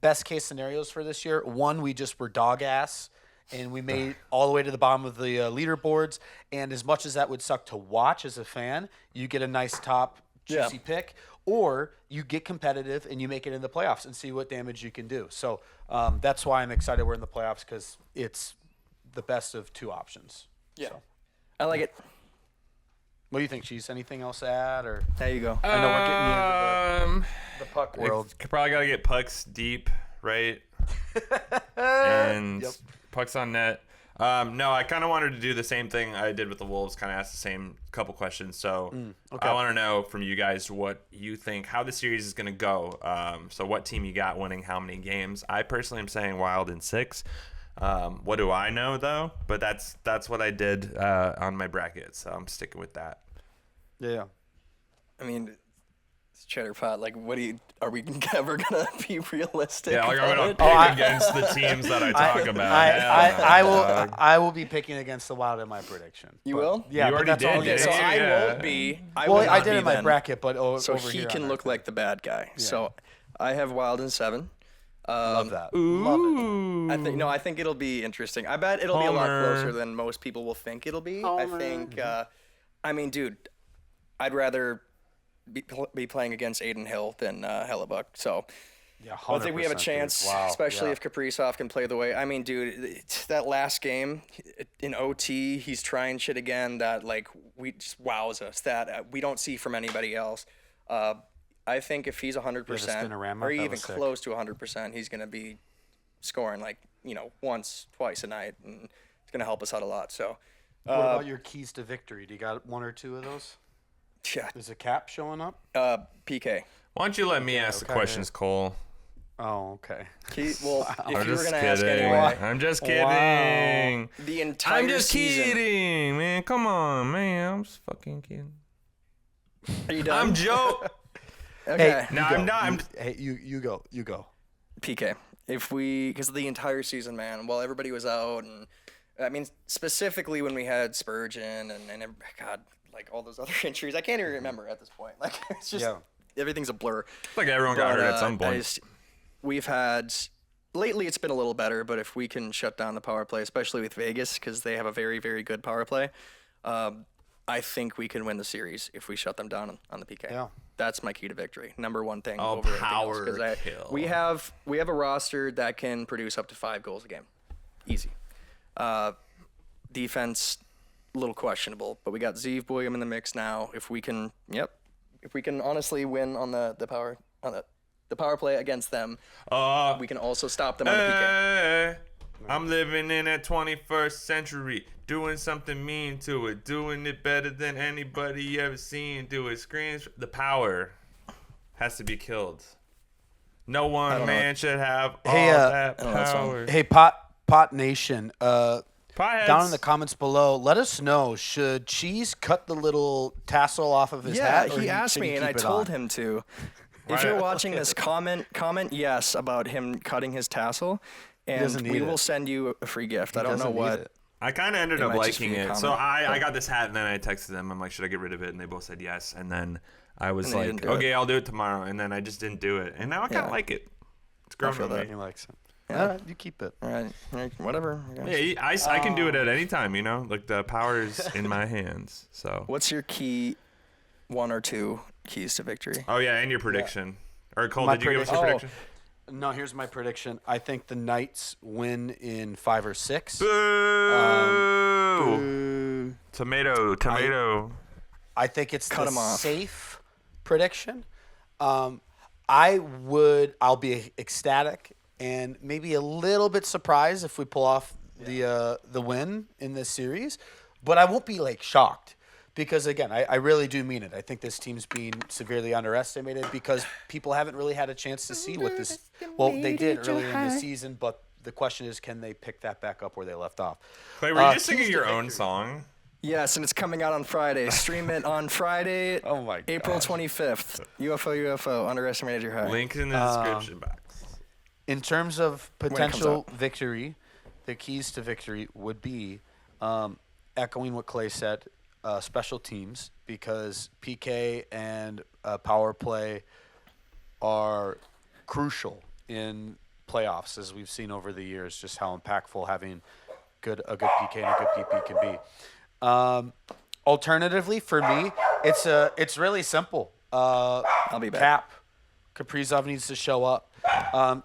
best case scenarios for this year. One, we just were dog ass and we made all the way to the bottom of the leaderboards. And as much as that would suck to watch as a fan, you get a nice top juicy pick, or you get competitive and you make it in the playoffs and see what damage you can do. So that's why I'm excited we're in the playoffs, because it's the best of two options. Yeah. So. I like it. What do you think, Cheese? Anything else to add? Or There you go. I know we're getting into the puck world. Probably got to get pucks deep, right? And pucks on net. No, I kind of wanted to do the same thing I did with the Wolves, kind of ask the same couple questions. So I want to know from you guys what you think, how the series is going to go. So what team you got winning how many games? I personally am saying Wild in 6. What do I know, though? But that's what I did on my bracket, so I'm sticking with that. Yeah. I mean, it's Cheddar Pot. Like, are we ever gonna be realistic? Yeah, like I'm gonna about pick it? against the teams that I talk about. I will be picking against the Wild in my prediction. You will? Yeah, You but already that's did, all. didn't So you? I Yeah. won't be. I did in my bracket, but So over he here can on look our like the bad guy. So I have Wild in 7. Love that. Love it. I think it'll be interesting. I bet it'll be a lot Homer. closer than most people will think it'll be. I think. I mean, dude, I'd rather be playing against Aiden Hill than Hellebuck. So Yeah, I think we have a 100%, chance, dude. Wow. especially Yeah. if Kaprizov can play the way. I mean, dude, that last game in OT, he's trying shit again that like we just wows us that we don't see from anybody else. I think if he's 100% spinorama? or That even was sick. close to 100%, he's gonna be scoring like once, twice a night, and it's gonna help us out a lot. So, What about your keys to victory? Do you got one or two of those? yeah, Is a cap showing up? PK. Why don't you let me ask the questions, Cole? Oh, okay. Well, if I'm you were just gonna ask kidding. anyway, I'm just kidding. Wow. the entire I'm just season. kidding, man. Come on, man. I'm just fucking kidding. Are you done? I'm joking. Okay. No, I'm not. Hey, you go. You go. PK. Because the entire season, man, while everybody was out, and I mean, specifically when we had Spurgeon and God, like all those other injuries, I can't even remember at this point. Like, it's just, everything's a blur. Like everyone got hurt at some point. We've had, lately it's been a little better, but if we can shut down the power play, especially with Vegas, because they have a very, very good power play, I think we can win the series if we shut them down on the PK. Yeah. That's my key to victory. Number one thing Oh, over power everything else. kill. We have a roster that can produce up to 5 goals a game. Easy. Defense, a little questionable, but we got Zeev William in the mix now. If we can honestly win on the power play against them, we can also stop them on the PK. Hey, I'm living in that 21st century, doing something mean to it, doing it better than anybody you ever seen do it. Screams. The power has to be killed. No one man should have all that power. Hey, Pot Nation. Potheads. Down in the comments below, let us know, should Cheese cut the little tassel off of his hat? Yeah, he asked me, and I told him to. If you're watching this, comment yes about him cutting his tassel, and we will send you a free gift. I don't know what. I kind of ended It up might just liking be a it. So comment. I got this hat, and then I texted them. I'm like, should I get rid of it? And they both said yes. And then I was And then you like, didn't do okay, I'll do it tomorrow. And then I just didn't do it. And now I kind of like it. It's growing feel on me. that. He likes it. Yeah. All right, you keep it. All right, whatever. Yeah, I can do it at any time, Like, the power is in my hands. So. What's your key, 1 or 2 keys to victory? Oh, yeah, and your prediction. Or, Cole, My did you give us your prediction? No, here's my prediction. I think the Knights win in 5 or 6. Boo! Tomato. I think it's Cut the 'em off. safe prediction. I'll be ecstatic and maybe a little bit surprised if we pull off the win in this series, but I won't be like shocked because again, I really do mean it. I think this team's being severely underestimated because people haven't really had a chance to see what this. Well, they did earlier in the season, but the question is, can they pick that back up where they left off? Clay, were you just keys singing to your own victory. song? Yes, and it's coming out on Friday. Stream it on Friday, Oh my April gosh. 25th. UFO, underestimated your height. Link in the description box. In terms of it comes potential out. victory, the keys to victory would be echoing what Clay said, special teams, because PK and power play are crucial in playoffs, as we've seen over the years, just how impactful having good PK and a good PP can be. Alternatively, for me, it's really simple. I'll be back. Cap Kaprizov needs to show up.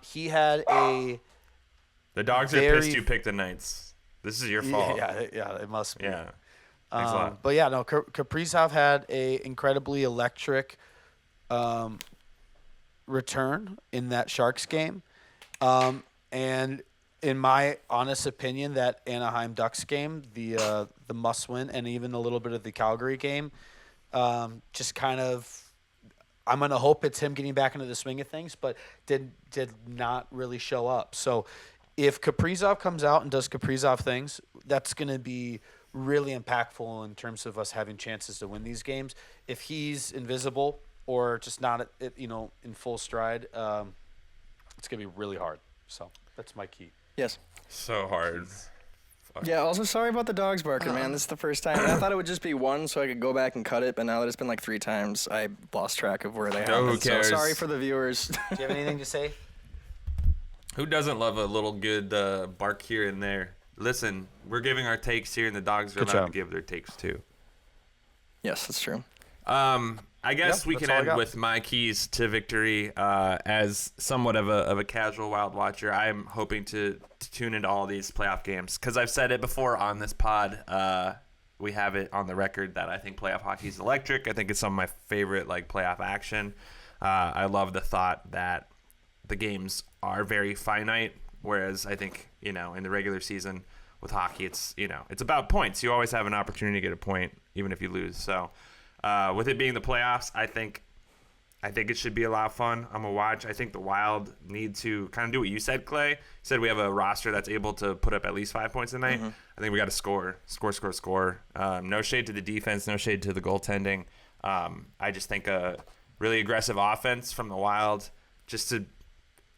He had a The dogs are pissed you picked the Knights. This is your fault. yeah, it must be. Yeah. Thanks a lot. But yeah, no, Kaprizov had a incredibly electric return in that Sharks game. And in my honest opinion, that Anaheim Ducks game, the must win, and even a little bit of the Calgary game, just kind of, I'm gonna hope it's him getting back into the swing of things, but did not really show up. So if Kaprizov comes out and does Kaprizov things, that's gonna be really impactful in terms of us having chances to win these games. If he's invisible or just not in full stride, it's gonna be really hard. So that's my key. Yes. So hard. Fuck. Yeah, also sorry about the dogs barking, man. This is the first time. I thought it would just be one so I could go back and cut it, but now that it's been like 3 times, I lost track of where they Oh, who happened. So cares? sorry for the viewers. Do you have anything to say? Who doesn't love a little good bark here and there? Listen, we're giving our takes here, and the dogs are Good allowed job. to give their takes too. Yes, that's true. I guess Yeah, we that's can all I end got. with my keys to victory. As somewhat of a casual Wild watcher, I'm hoping to tune into all these playoff games because I've said it before on this pod. We have it on the record that I think playoff hockey is electric. I think it's some of my favorite playoff action. I love the thought that the games are very finite, whereas I think in the regular season with hockey, it's about points. You always have an opportunity to get a point, even if you lose. So. With it being the playoffs, I think it should be a lot of fun. I'm going to watch. I think the Wild need to kind of do what you said, Clay. You said we have a roster that's able to put up at least 5 points a night. Mm-hmm. I think we got to score. No shade to the defense, no shade to the goaltending. I just think a really aggressive offense from the Wild just to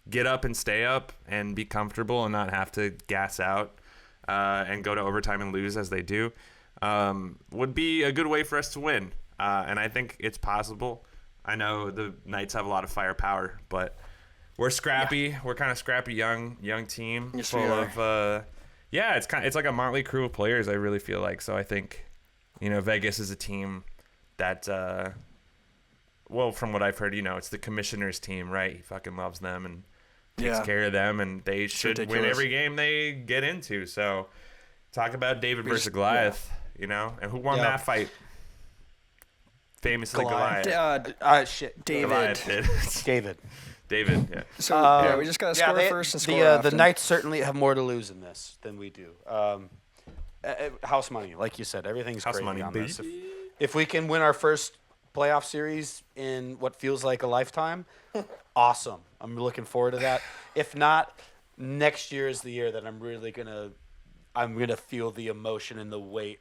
get up and stay up and be comfortable and not have to gas out and go to overtime and lose as they do would be a good way for us to win. And I think it's possible. I know the Knights have a lot of firepower, but we're scrappy. Yeah. We're kind of scrappy young team, yes, full of it's like a motley crew of players. I really feel like. So I think Vegas is a team that from what I've heard, it's the commissioner's team, right? He fucking loves them and takes care of them, and they should win every game they get into. So talk about David versus Goliath, and who won that fight? Famously Goliath. David. Goliath did. David, yeah. So we just got to score first and score often. The Knights certainly have more to lose in this than we do. House money, like you said, everything's house crazy money, on baby. this. If we can win our first playoff series in what feels like a lifetime, awesome. I'm looking forward to that. If not, next year is the year that I'm really gonna feel the emotion and the weight.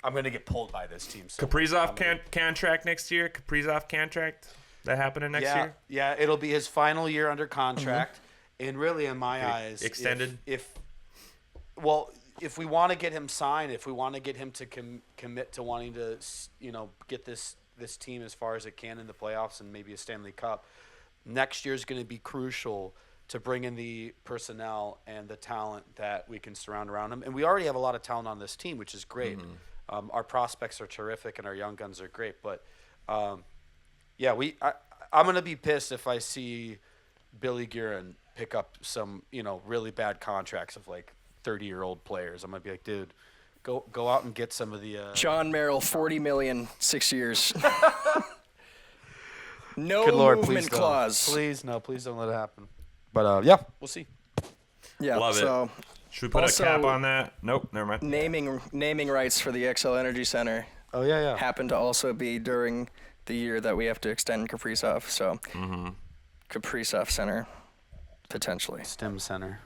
I'm going to get pulled by this team. So Kaprizov contract next year? Kaprizov contract? That happening next year? Yeah, it'll be his final year under contract. Mm-hmm. And really, in my eyes, extended? If we want to get him signed, if we want to get him to commit to wanting to, get this team as far as it can in the playoffs and maybe a Stanley Cup, next year is going to be crucial to bring in the personnel and the talent that we can surround around him. And we already have a lot of talent on this team, which is great. Mm-hmm. Our prospects are terrific and our young guns are great. But, I'm going to be pissed if I see Billy Guerin pick up some, really bad contracts of 30-year-old players. I'm going to be like, dude, go out and get some of the John Merrill, $40 million, 6 years. No Good Lord, movement clause. Please don't let it happen. But we'll see. Yeah, love it. Should we put a cap on that? Nope, never mind. Naming rights for the XL Energy Center. Oh yeah. Happen to also be during the year that we have to extend Kaprizov. So Kaprizov Center, potentially. STEM Center.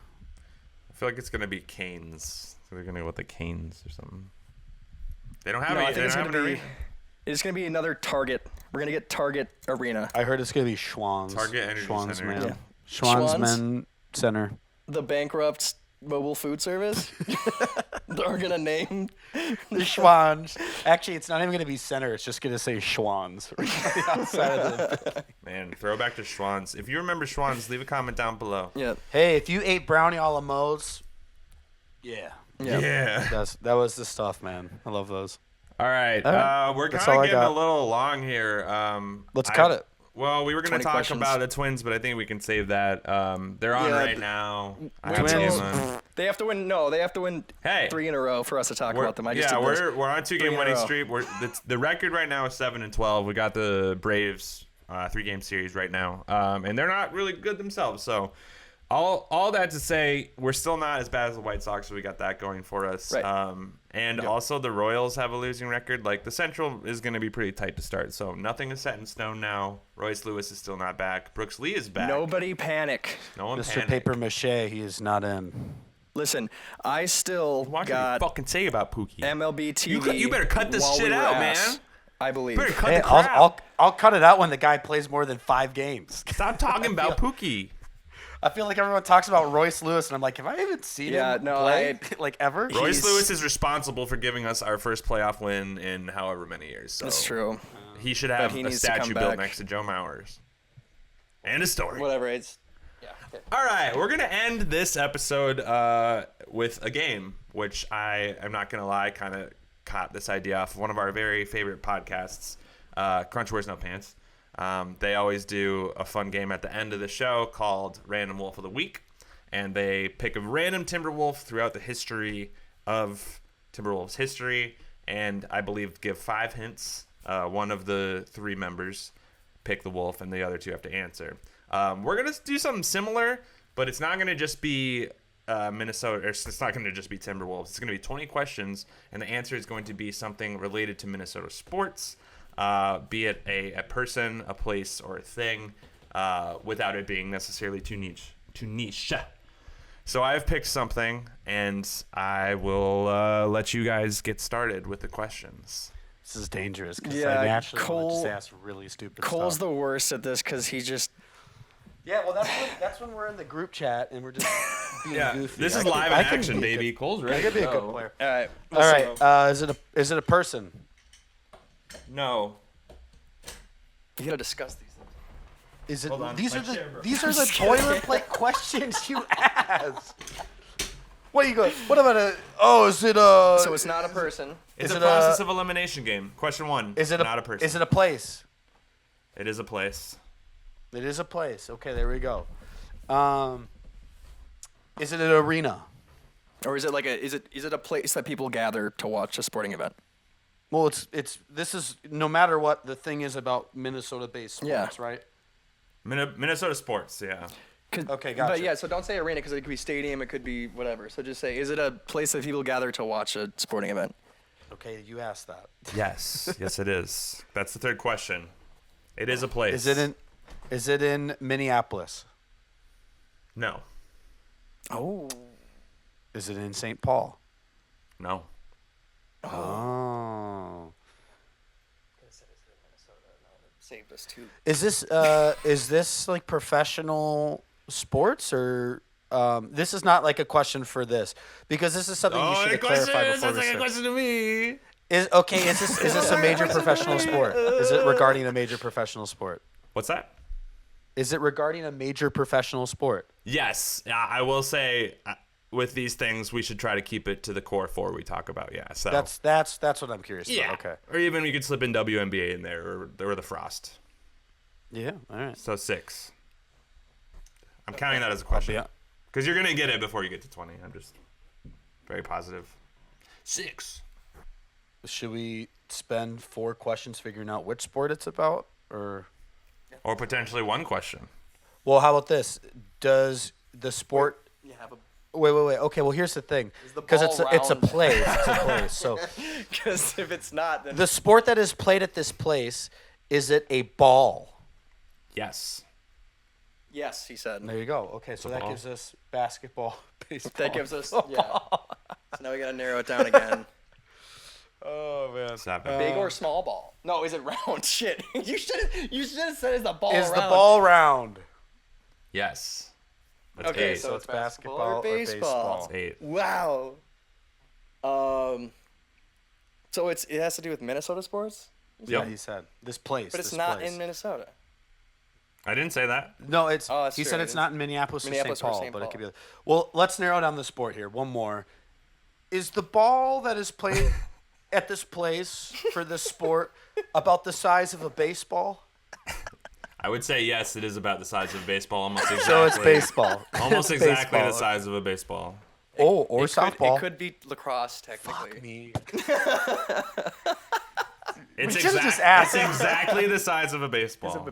I feel like it's gonna be Canes. They're gonna go with the Canes or something. They don't have any. I think it's gonna be another Target. We're gonna get Target Arena. I heard it's gonna be Schwann's. Target Energy Center. Man. Yeah. Schwann's Men Center. The bankrupt mobile food service. They're gonna name the Schwann's. Actually, it's not even gonna be center. It's just gonna say Schwann's. Outside of the Man, throwback to Schwann's. If you remember Schwann's, leave a comment down below. Yeah. Hey, if you ate brownie a la Moe's, Yeah. That was the stuff, man. I love those. All right. All right. We're That's kind all of I getting got. a little long here. Let's cut it. Well, we were going to 20 talk questions. about the Twins, but I think we can save that. They're on Yeah, right now. I Wait have the Twins. game on. They have to win. No, they have to win Hey. 3 in a row for us to talk about them. I just Yeah, did this. we're on a 2-game 3 in a winning row. streak. The record right now is 7-12. We got the Braves 3-game series right now, and they're not really good themselves. So, all that to say, we're still not as bad as the White Sox, so we got that going for us. Right. And also the Royals have a losing record. Like the Central is going to be pretty tight to start. So nothing is set in stone now. Royce Lewis is still not back. Brooks Lee is back. Nobody panic. No one Mr. panic. Paper Mache, he is not in. Listen, I still What can you got fucking say about Pookie? MLB TV. You better cut this while shit we were out, ass, man. I believe. Better cut Hey, the crap. I'll cut it out when the guy plays more than 5 games. Stop talking about Pookie. I feel like everyone talks about Royce Lewis, and I'm like, have I even seen him play like ever? Royce Lewis is responsible for giving us our first playoff win in however many years. So That's true. He should have he a needs to come statue built back. next to Joe Mauer's. And a story. Whatever. It's All right, we're going to end this episode with a game, which I am not going to lie, kind of caught this idea off one of our very favorite podcasts, Crunch Wears No Pants. They always do a fun game at the end of the show called Random Wolf of the Week, and they pick a random Timberwolf throughout the history of Timberwolves history, and I believe give 5 hints. One of the 3 members pick the wolf, and the other 2 have to answer. We're going to do something similar, but it's not going to just be Minnesota, or it's not going to just be Timberwolves. It's going to be 20 questions, and the answer is going to be something related to Minnesota sports. Be it a person, a place, or a thing, without it being necessarily too niche. So I've picked something, and I will let you guys get started with the questions. This is dangerous because Yeah, I naturally want to Cole- just ask really stupid Cole's stuff. the worst at this because he just. Yeah, well, that's when we're in the group chat and we're just being goofy. This I is could- live I in can action, be baby. Cole's ready. I could be a to good go. player. All right. All right. Is it a person? No. You gotta discuss these things. Is it? Hold on, These my are the chair broke. these are the boilerplate questions you ask. What do you go? What about a? Oh, is it a? So it's not a person. It's Is a it process a- of elimination game. Question 1. Is it not a person? Is it a place? It is a place. It is a place. Okay, there we go. Is it an arena? Or is it like a is it a place that people gather to watch a sporting event? Well, it's this is no matter what the thing is about Minnesota-based sports, Yeah. right? Minnesota sports, yeah. Okay, But gotcha. yeah, so don't say arena because it could be stadium, it could be whatever. So just say, is it a place that people gather to watch a sporting event? Okay, you asked that. Yes. Yes, it is. That's the third question. It is a place. Is it in Minneapolis? No. Oh. Is it in St. Paul? No. Oh. Saved us too. Is this like professional sports or this is not like a question for this because this is something you should clarify before we start. to me. Is this a major professional sport? Is it regarding a major professional sport? What's that? Is it regarding a major professional sport? Yes. I will say with these things, we should try to keep it to the core 4 we talk about. Yeah. So That's what I'm curious yeah. about. Okay. Or even you could slip in WNBA in there or the Frost. Yeah. All right. So 6. I'm counting that as a question. Yeah. Because you're going to get it before you get to 20. I'm just very positive. 6. Should we spend 4 questions figuring out which sport it's about, or? Or potentially 1 question. Well, how about this? Does the sport? You have a Wait. Okay. Well, here's the thing. the Because ball it's a round? place. It's a place. So because if it's not, then the sport that is played at this place, is it a ball? Yes. yes, he said. There you go. Okay, so that ball. gives us basketball, baseball. That gives us yeah. So now we gotta narrow it down again. Oh man. Stop Big or small ball? No, is it round? Shit. You should have said is the ball Is round? the ball round? Yes. That's Okay, 8. so it's it's basketball basketball or or baseball. baseball. 8. Wow. So it has to do with Minnesota sports, Yeah, Yep. he said this place. but it's this not place. in Minnesota. I didn't say that. No, it's. Oh, that's he true. said it's not in Minneapolis, Minneapolis or or St. St. Paul, but it Paul. could be. Well, let's narrow down the sport here. One more. Is the ball that is played at this place for this sport about the size of a baseball? I would say yes, it is about the size of a baseball, almost exactly. So it's baseball. Almost It's exactly baseball. the size of a baseball. Oh, or softball. It could be lacrosse, technically. Fuck me. It's, We should've just asked. it's exactly the size of a baseball.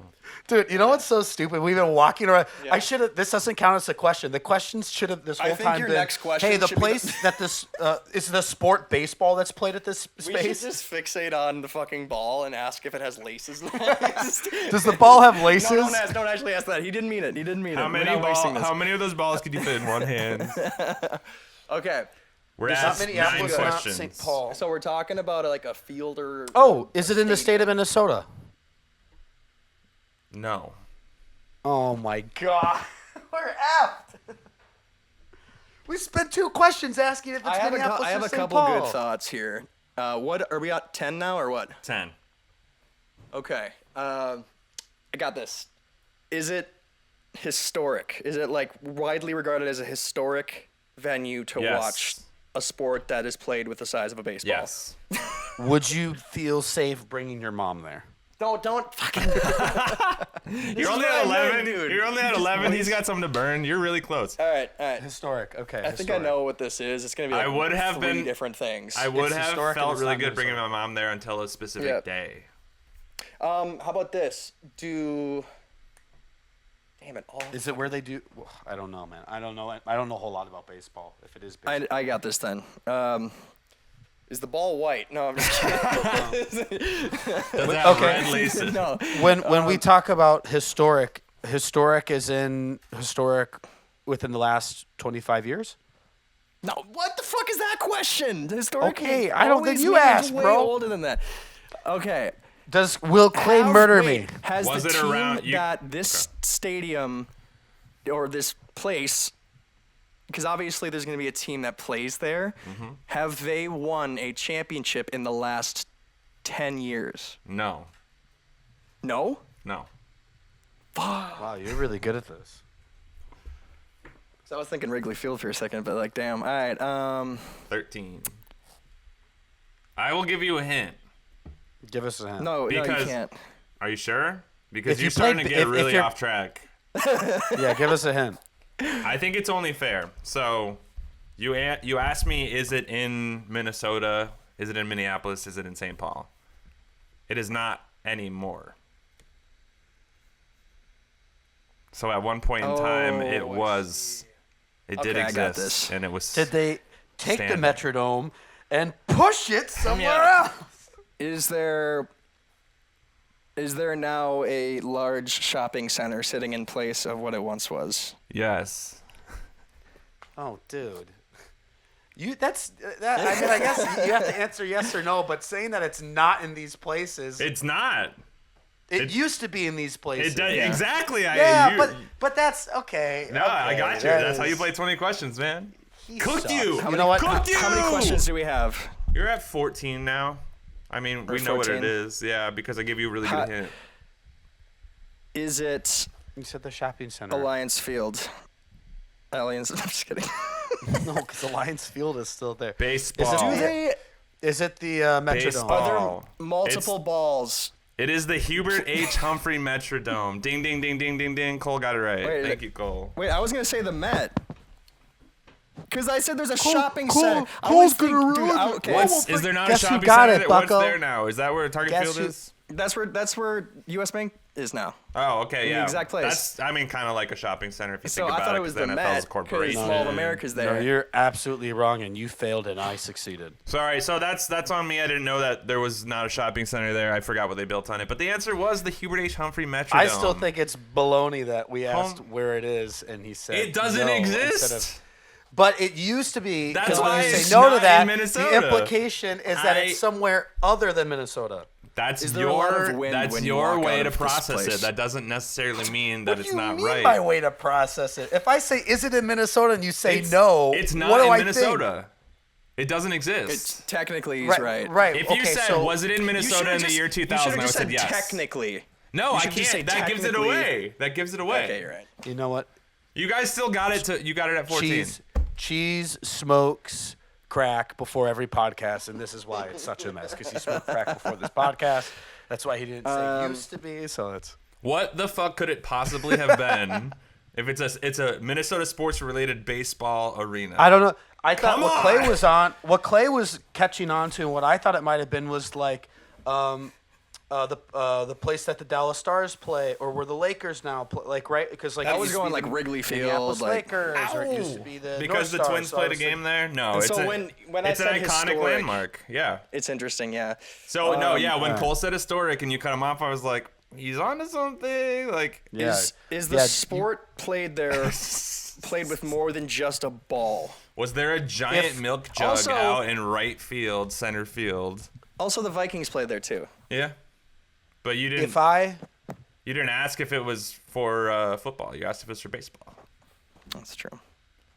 Dude, you know what's so stupid? We've been walking around. I should have. This doesn't count as a question. The questions should have this whole think time your been. next question Hey, the should be place that this is the sport baseball that's played at this We should space. just fixate on the fucking ball and ask if it has laces. Does the ball have laces? No, don't actually ask that. He didn't mean it. How many of those balls could you fit in one hand? Okay. We're There's at not Minneapolis, 9 not questions. St. Paul. So we're talking about like a field or. Oh, is it in the state of Minnesota? No. Oh my God, we're effed. We spent 2 questions asking if it's I have Minneapolis a or St. couple Paul. good thoughts here. What are we at 10 now or what? 10. Okay. I got this. Is it historic? Is it like widely regarded as a historic venue to Yes. watch a sport that is played with the size of a baseball? Yes. Would you feel safe bringing your mom there? Don't fucking. You're only what at I meant, 11. dude. You're only at 11. He's got something to burn. You're really close. All right. Historic. Okay. I think I know what this is. It's gonna be. Like I would have 3 been- different things. I would It's have historic and felt it's really not good bringing my Minnesota. mom there until a specific Yep. day. How about this? Damn it! Is it where they do? Well, I don't know, man. I don't know a whole lot about baseball. If it is baseball. I got this then. Is the ball white? No, I'm just kidding. Does it have Okay. red laces? No. When we talk about historic is in historic within the last 25 years. No, what the fuck is that question? Historic. Okay, I don't think always you means asked, way bro. Older than that. Okay. Will Clay murder Wait, me? Has Was the it team around- you- that this stadium or this place? Because obviously there's going to be a team that plays there. Mm-hmm. Have they won a championship in the last 10 years? No. No. No. Wow, you're really good at this. So I was thinking Wrigley Field for a second, but like, damn. All right. 13. I will give you a hint. Give us a hint. No, you Because- can't. Are you sure? Because If you're you starting played- to get if really you're- off track. Yeah, give us a hint. I think it's only fair. So, you asked me, is it in Minnesota? Is it in Minneapolis? Is it in St. Paul? It is not anymore. So at one point in time, it Oh, I was. It did Okay, I got exist, this. and it was. Did they take Standard. the Metrodome and push it somewhere Yeah. else? Is there now a large shopping center sitting in place of what it once was? Yes. Oh, dude. I mean, I guess you have to answer yes or no, but saying that it's not in these places, It's not. it used to be in these places. It does exactly. Yeah, but that's okay. No, okay, I got you. that That's how you is- play 20 questions, man. he Cooked sucks. you. You know what? Cooked you. How many questions do we have? You're at 14 now. I mean, we know what it 14? is. Yeah, because I give you a really good hint. Is it You said the shopping center. Alliance Field? Aliens. I'm just kidding. No, because Alliance Field is still there. Baseball. Is it the Metrodome? Baseball. Are Oh. there multiple balls? It is the Hubert H. Humphrey Metrodome. Ding, ding, ding, ding, ding, ding. Cole got it right. Wait, Thank you, Cole. Wait, I was gonna say the Met. Because I said there's a Cole- shopping Cole- center. I Cole's always gonna think, dude, ruin it. okay. Is there not Guess a who shopping got center? it, What's bucko? there now? Is that where Target Guess Field who- is? That's where US Bank is now. Oh, okay, yeah. exact place. That's, I mean, kind of like a shopping center if you So think I about thought it. it was 'cause the NFL's a Met because corporation. Mall of America's there. No, you're absolutely wrong, and you failed, and I succeeded. Sorry, so that's on me. I didn't know that there was not a shopping center there. I forgot what they built on it. But the answer was the Hubert H. Humphrey Metrodome. I still think it's baloney that we asked Home- where it is, and he said it doesn't no exist. instead of- But it used to be. That's 'cause when why you it's say no not to in that, Minnesota. the implication is that it's somewhere other than Minnesota. That's Is there a lot of your wind that's when you your walk way out to of this process place? it. That doesn't necessarily mean What that it's do you not mean right. by way to process it? If I say, is it in Minnesota, and you say It's- no, It's not what do in I Minnesota. It doesn't exist. It's technically he's think? right. Right. if you okay, said, so was it in You Minnesota should've in the just- year you 2000, should've I would just have said said yes. technically. No, You I should just say can't. That gives it technically. away. That gives it away. Okay, you're right. You know what? You guys still got it. You got it at 14. Cheese smokes crack before every podcast, and this is why it's such a mess because he smoked crack before this podcast. That's why he didn't say used to be. So it's What the fuck could it possibly have been if it's a Minnesota sports related baseball arena? I don't know. I thought Come what Clay was catching on to, and what I thought it might have been was like the place that the Dallas Stars play, or where the Lakers now play, like right because like That it was used to going be like the Wrigley Minneapolis Field, like Lakers, or it used to be the because the North Twins Stars, so I played a was game there. No, And it's so a, when I it's an said iconic historic, landmark. Yeah. it's interesting. Yeah. So when Cole said historic and you cut him off, I was like, he's onto something. Like, Yeah. Is the sport played there played with more than just a ball? was there a giant If- milk jug Also- out in right field, center field? Also, the Vikings played there too. Yeah, but you didn't. You didn't ask if it was for football. You asked if it was for baseball. That's true.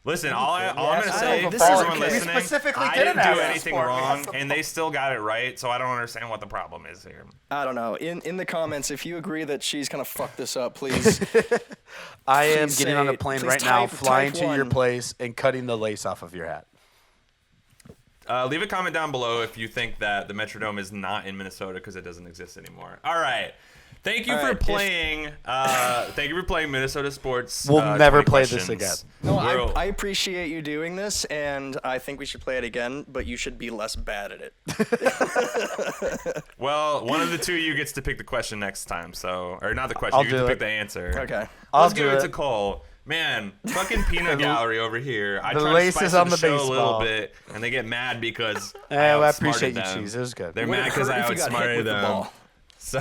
Listen, all I'm asked gonna if say it was for for everyone football. We listening, specifically I didn't didn't do ask anything for wrong, football. and they still got it right. So I don't understand what the problem is here. I don't know. In the comments, if you agree that she's gonna fuck this up, please. I am Please getting on a say- plane please right now, type flying to your one. place and cutting the lace off of your hat. Leave a comment down below if you think that the Metrodome is not in Minnesota because it doesn't exist anymore. All right. Thank you All for right, playing. Thank you for playing Minnesota sports. We'll never 20 play this questions. again. No, We're- I appreciate you doing this, and I think we should play it again. But you should be less bad at it. Well, one of the two of you gets to pick the question next time. So, or not the question. I'll you get to do pick it. the answer. Okay. I'll Let's do give it it. to Cole. Man, fucking peanut gallery over here. I the try to lace spice is up on the show a little baseball. bit, and they get mad because I outsmarted appreciate you, them. Cheese. It was good. They're Would it mad because hurt I if you got hit outsmarted with the them. ball? So,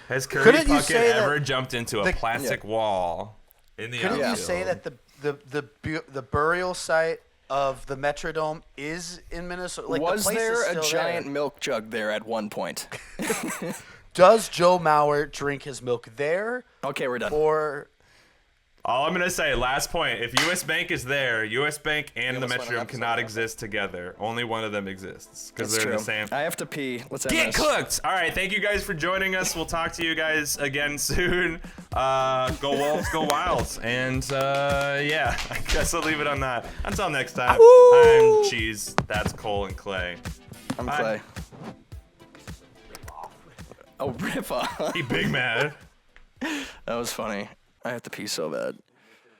has Curry Couldn't you Puckett say that ever jumped into a the- plastic wall in the Couldn't you outfield? say that the burial site of the Metrodome is in Minnesota? Like, Was the place there is a still giant there. milk jug there at one point? Does Joe Mauer drink his milk there, Okay, we're done. or All I'm gonna say, last point: if U.S. Bank is there, U.S. Bank and the almost went an Metrodome episode cannot without exist together. Only one of them exists because That's they're true. the same. I have to pee. Let's end Get this. cooked! All right, thank you guys for joining us. We'll talk to you guys again soon. Go Wolves, go Wilds, and yeah, I guess I'll leave it on that. Until next time, I'm Cheese. That's Cole and Clay. I'm Bye. Clay. Oh, rip off. He big mad. That was funny. I have to pee so bad.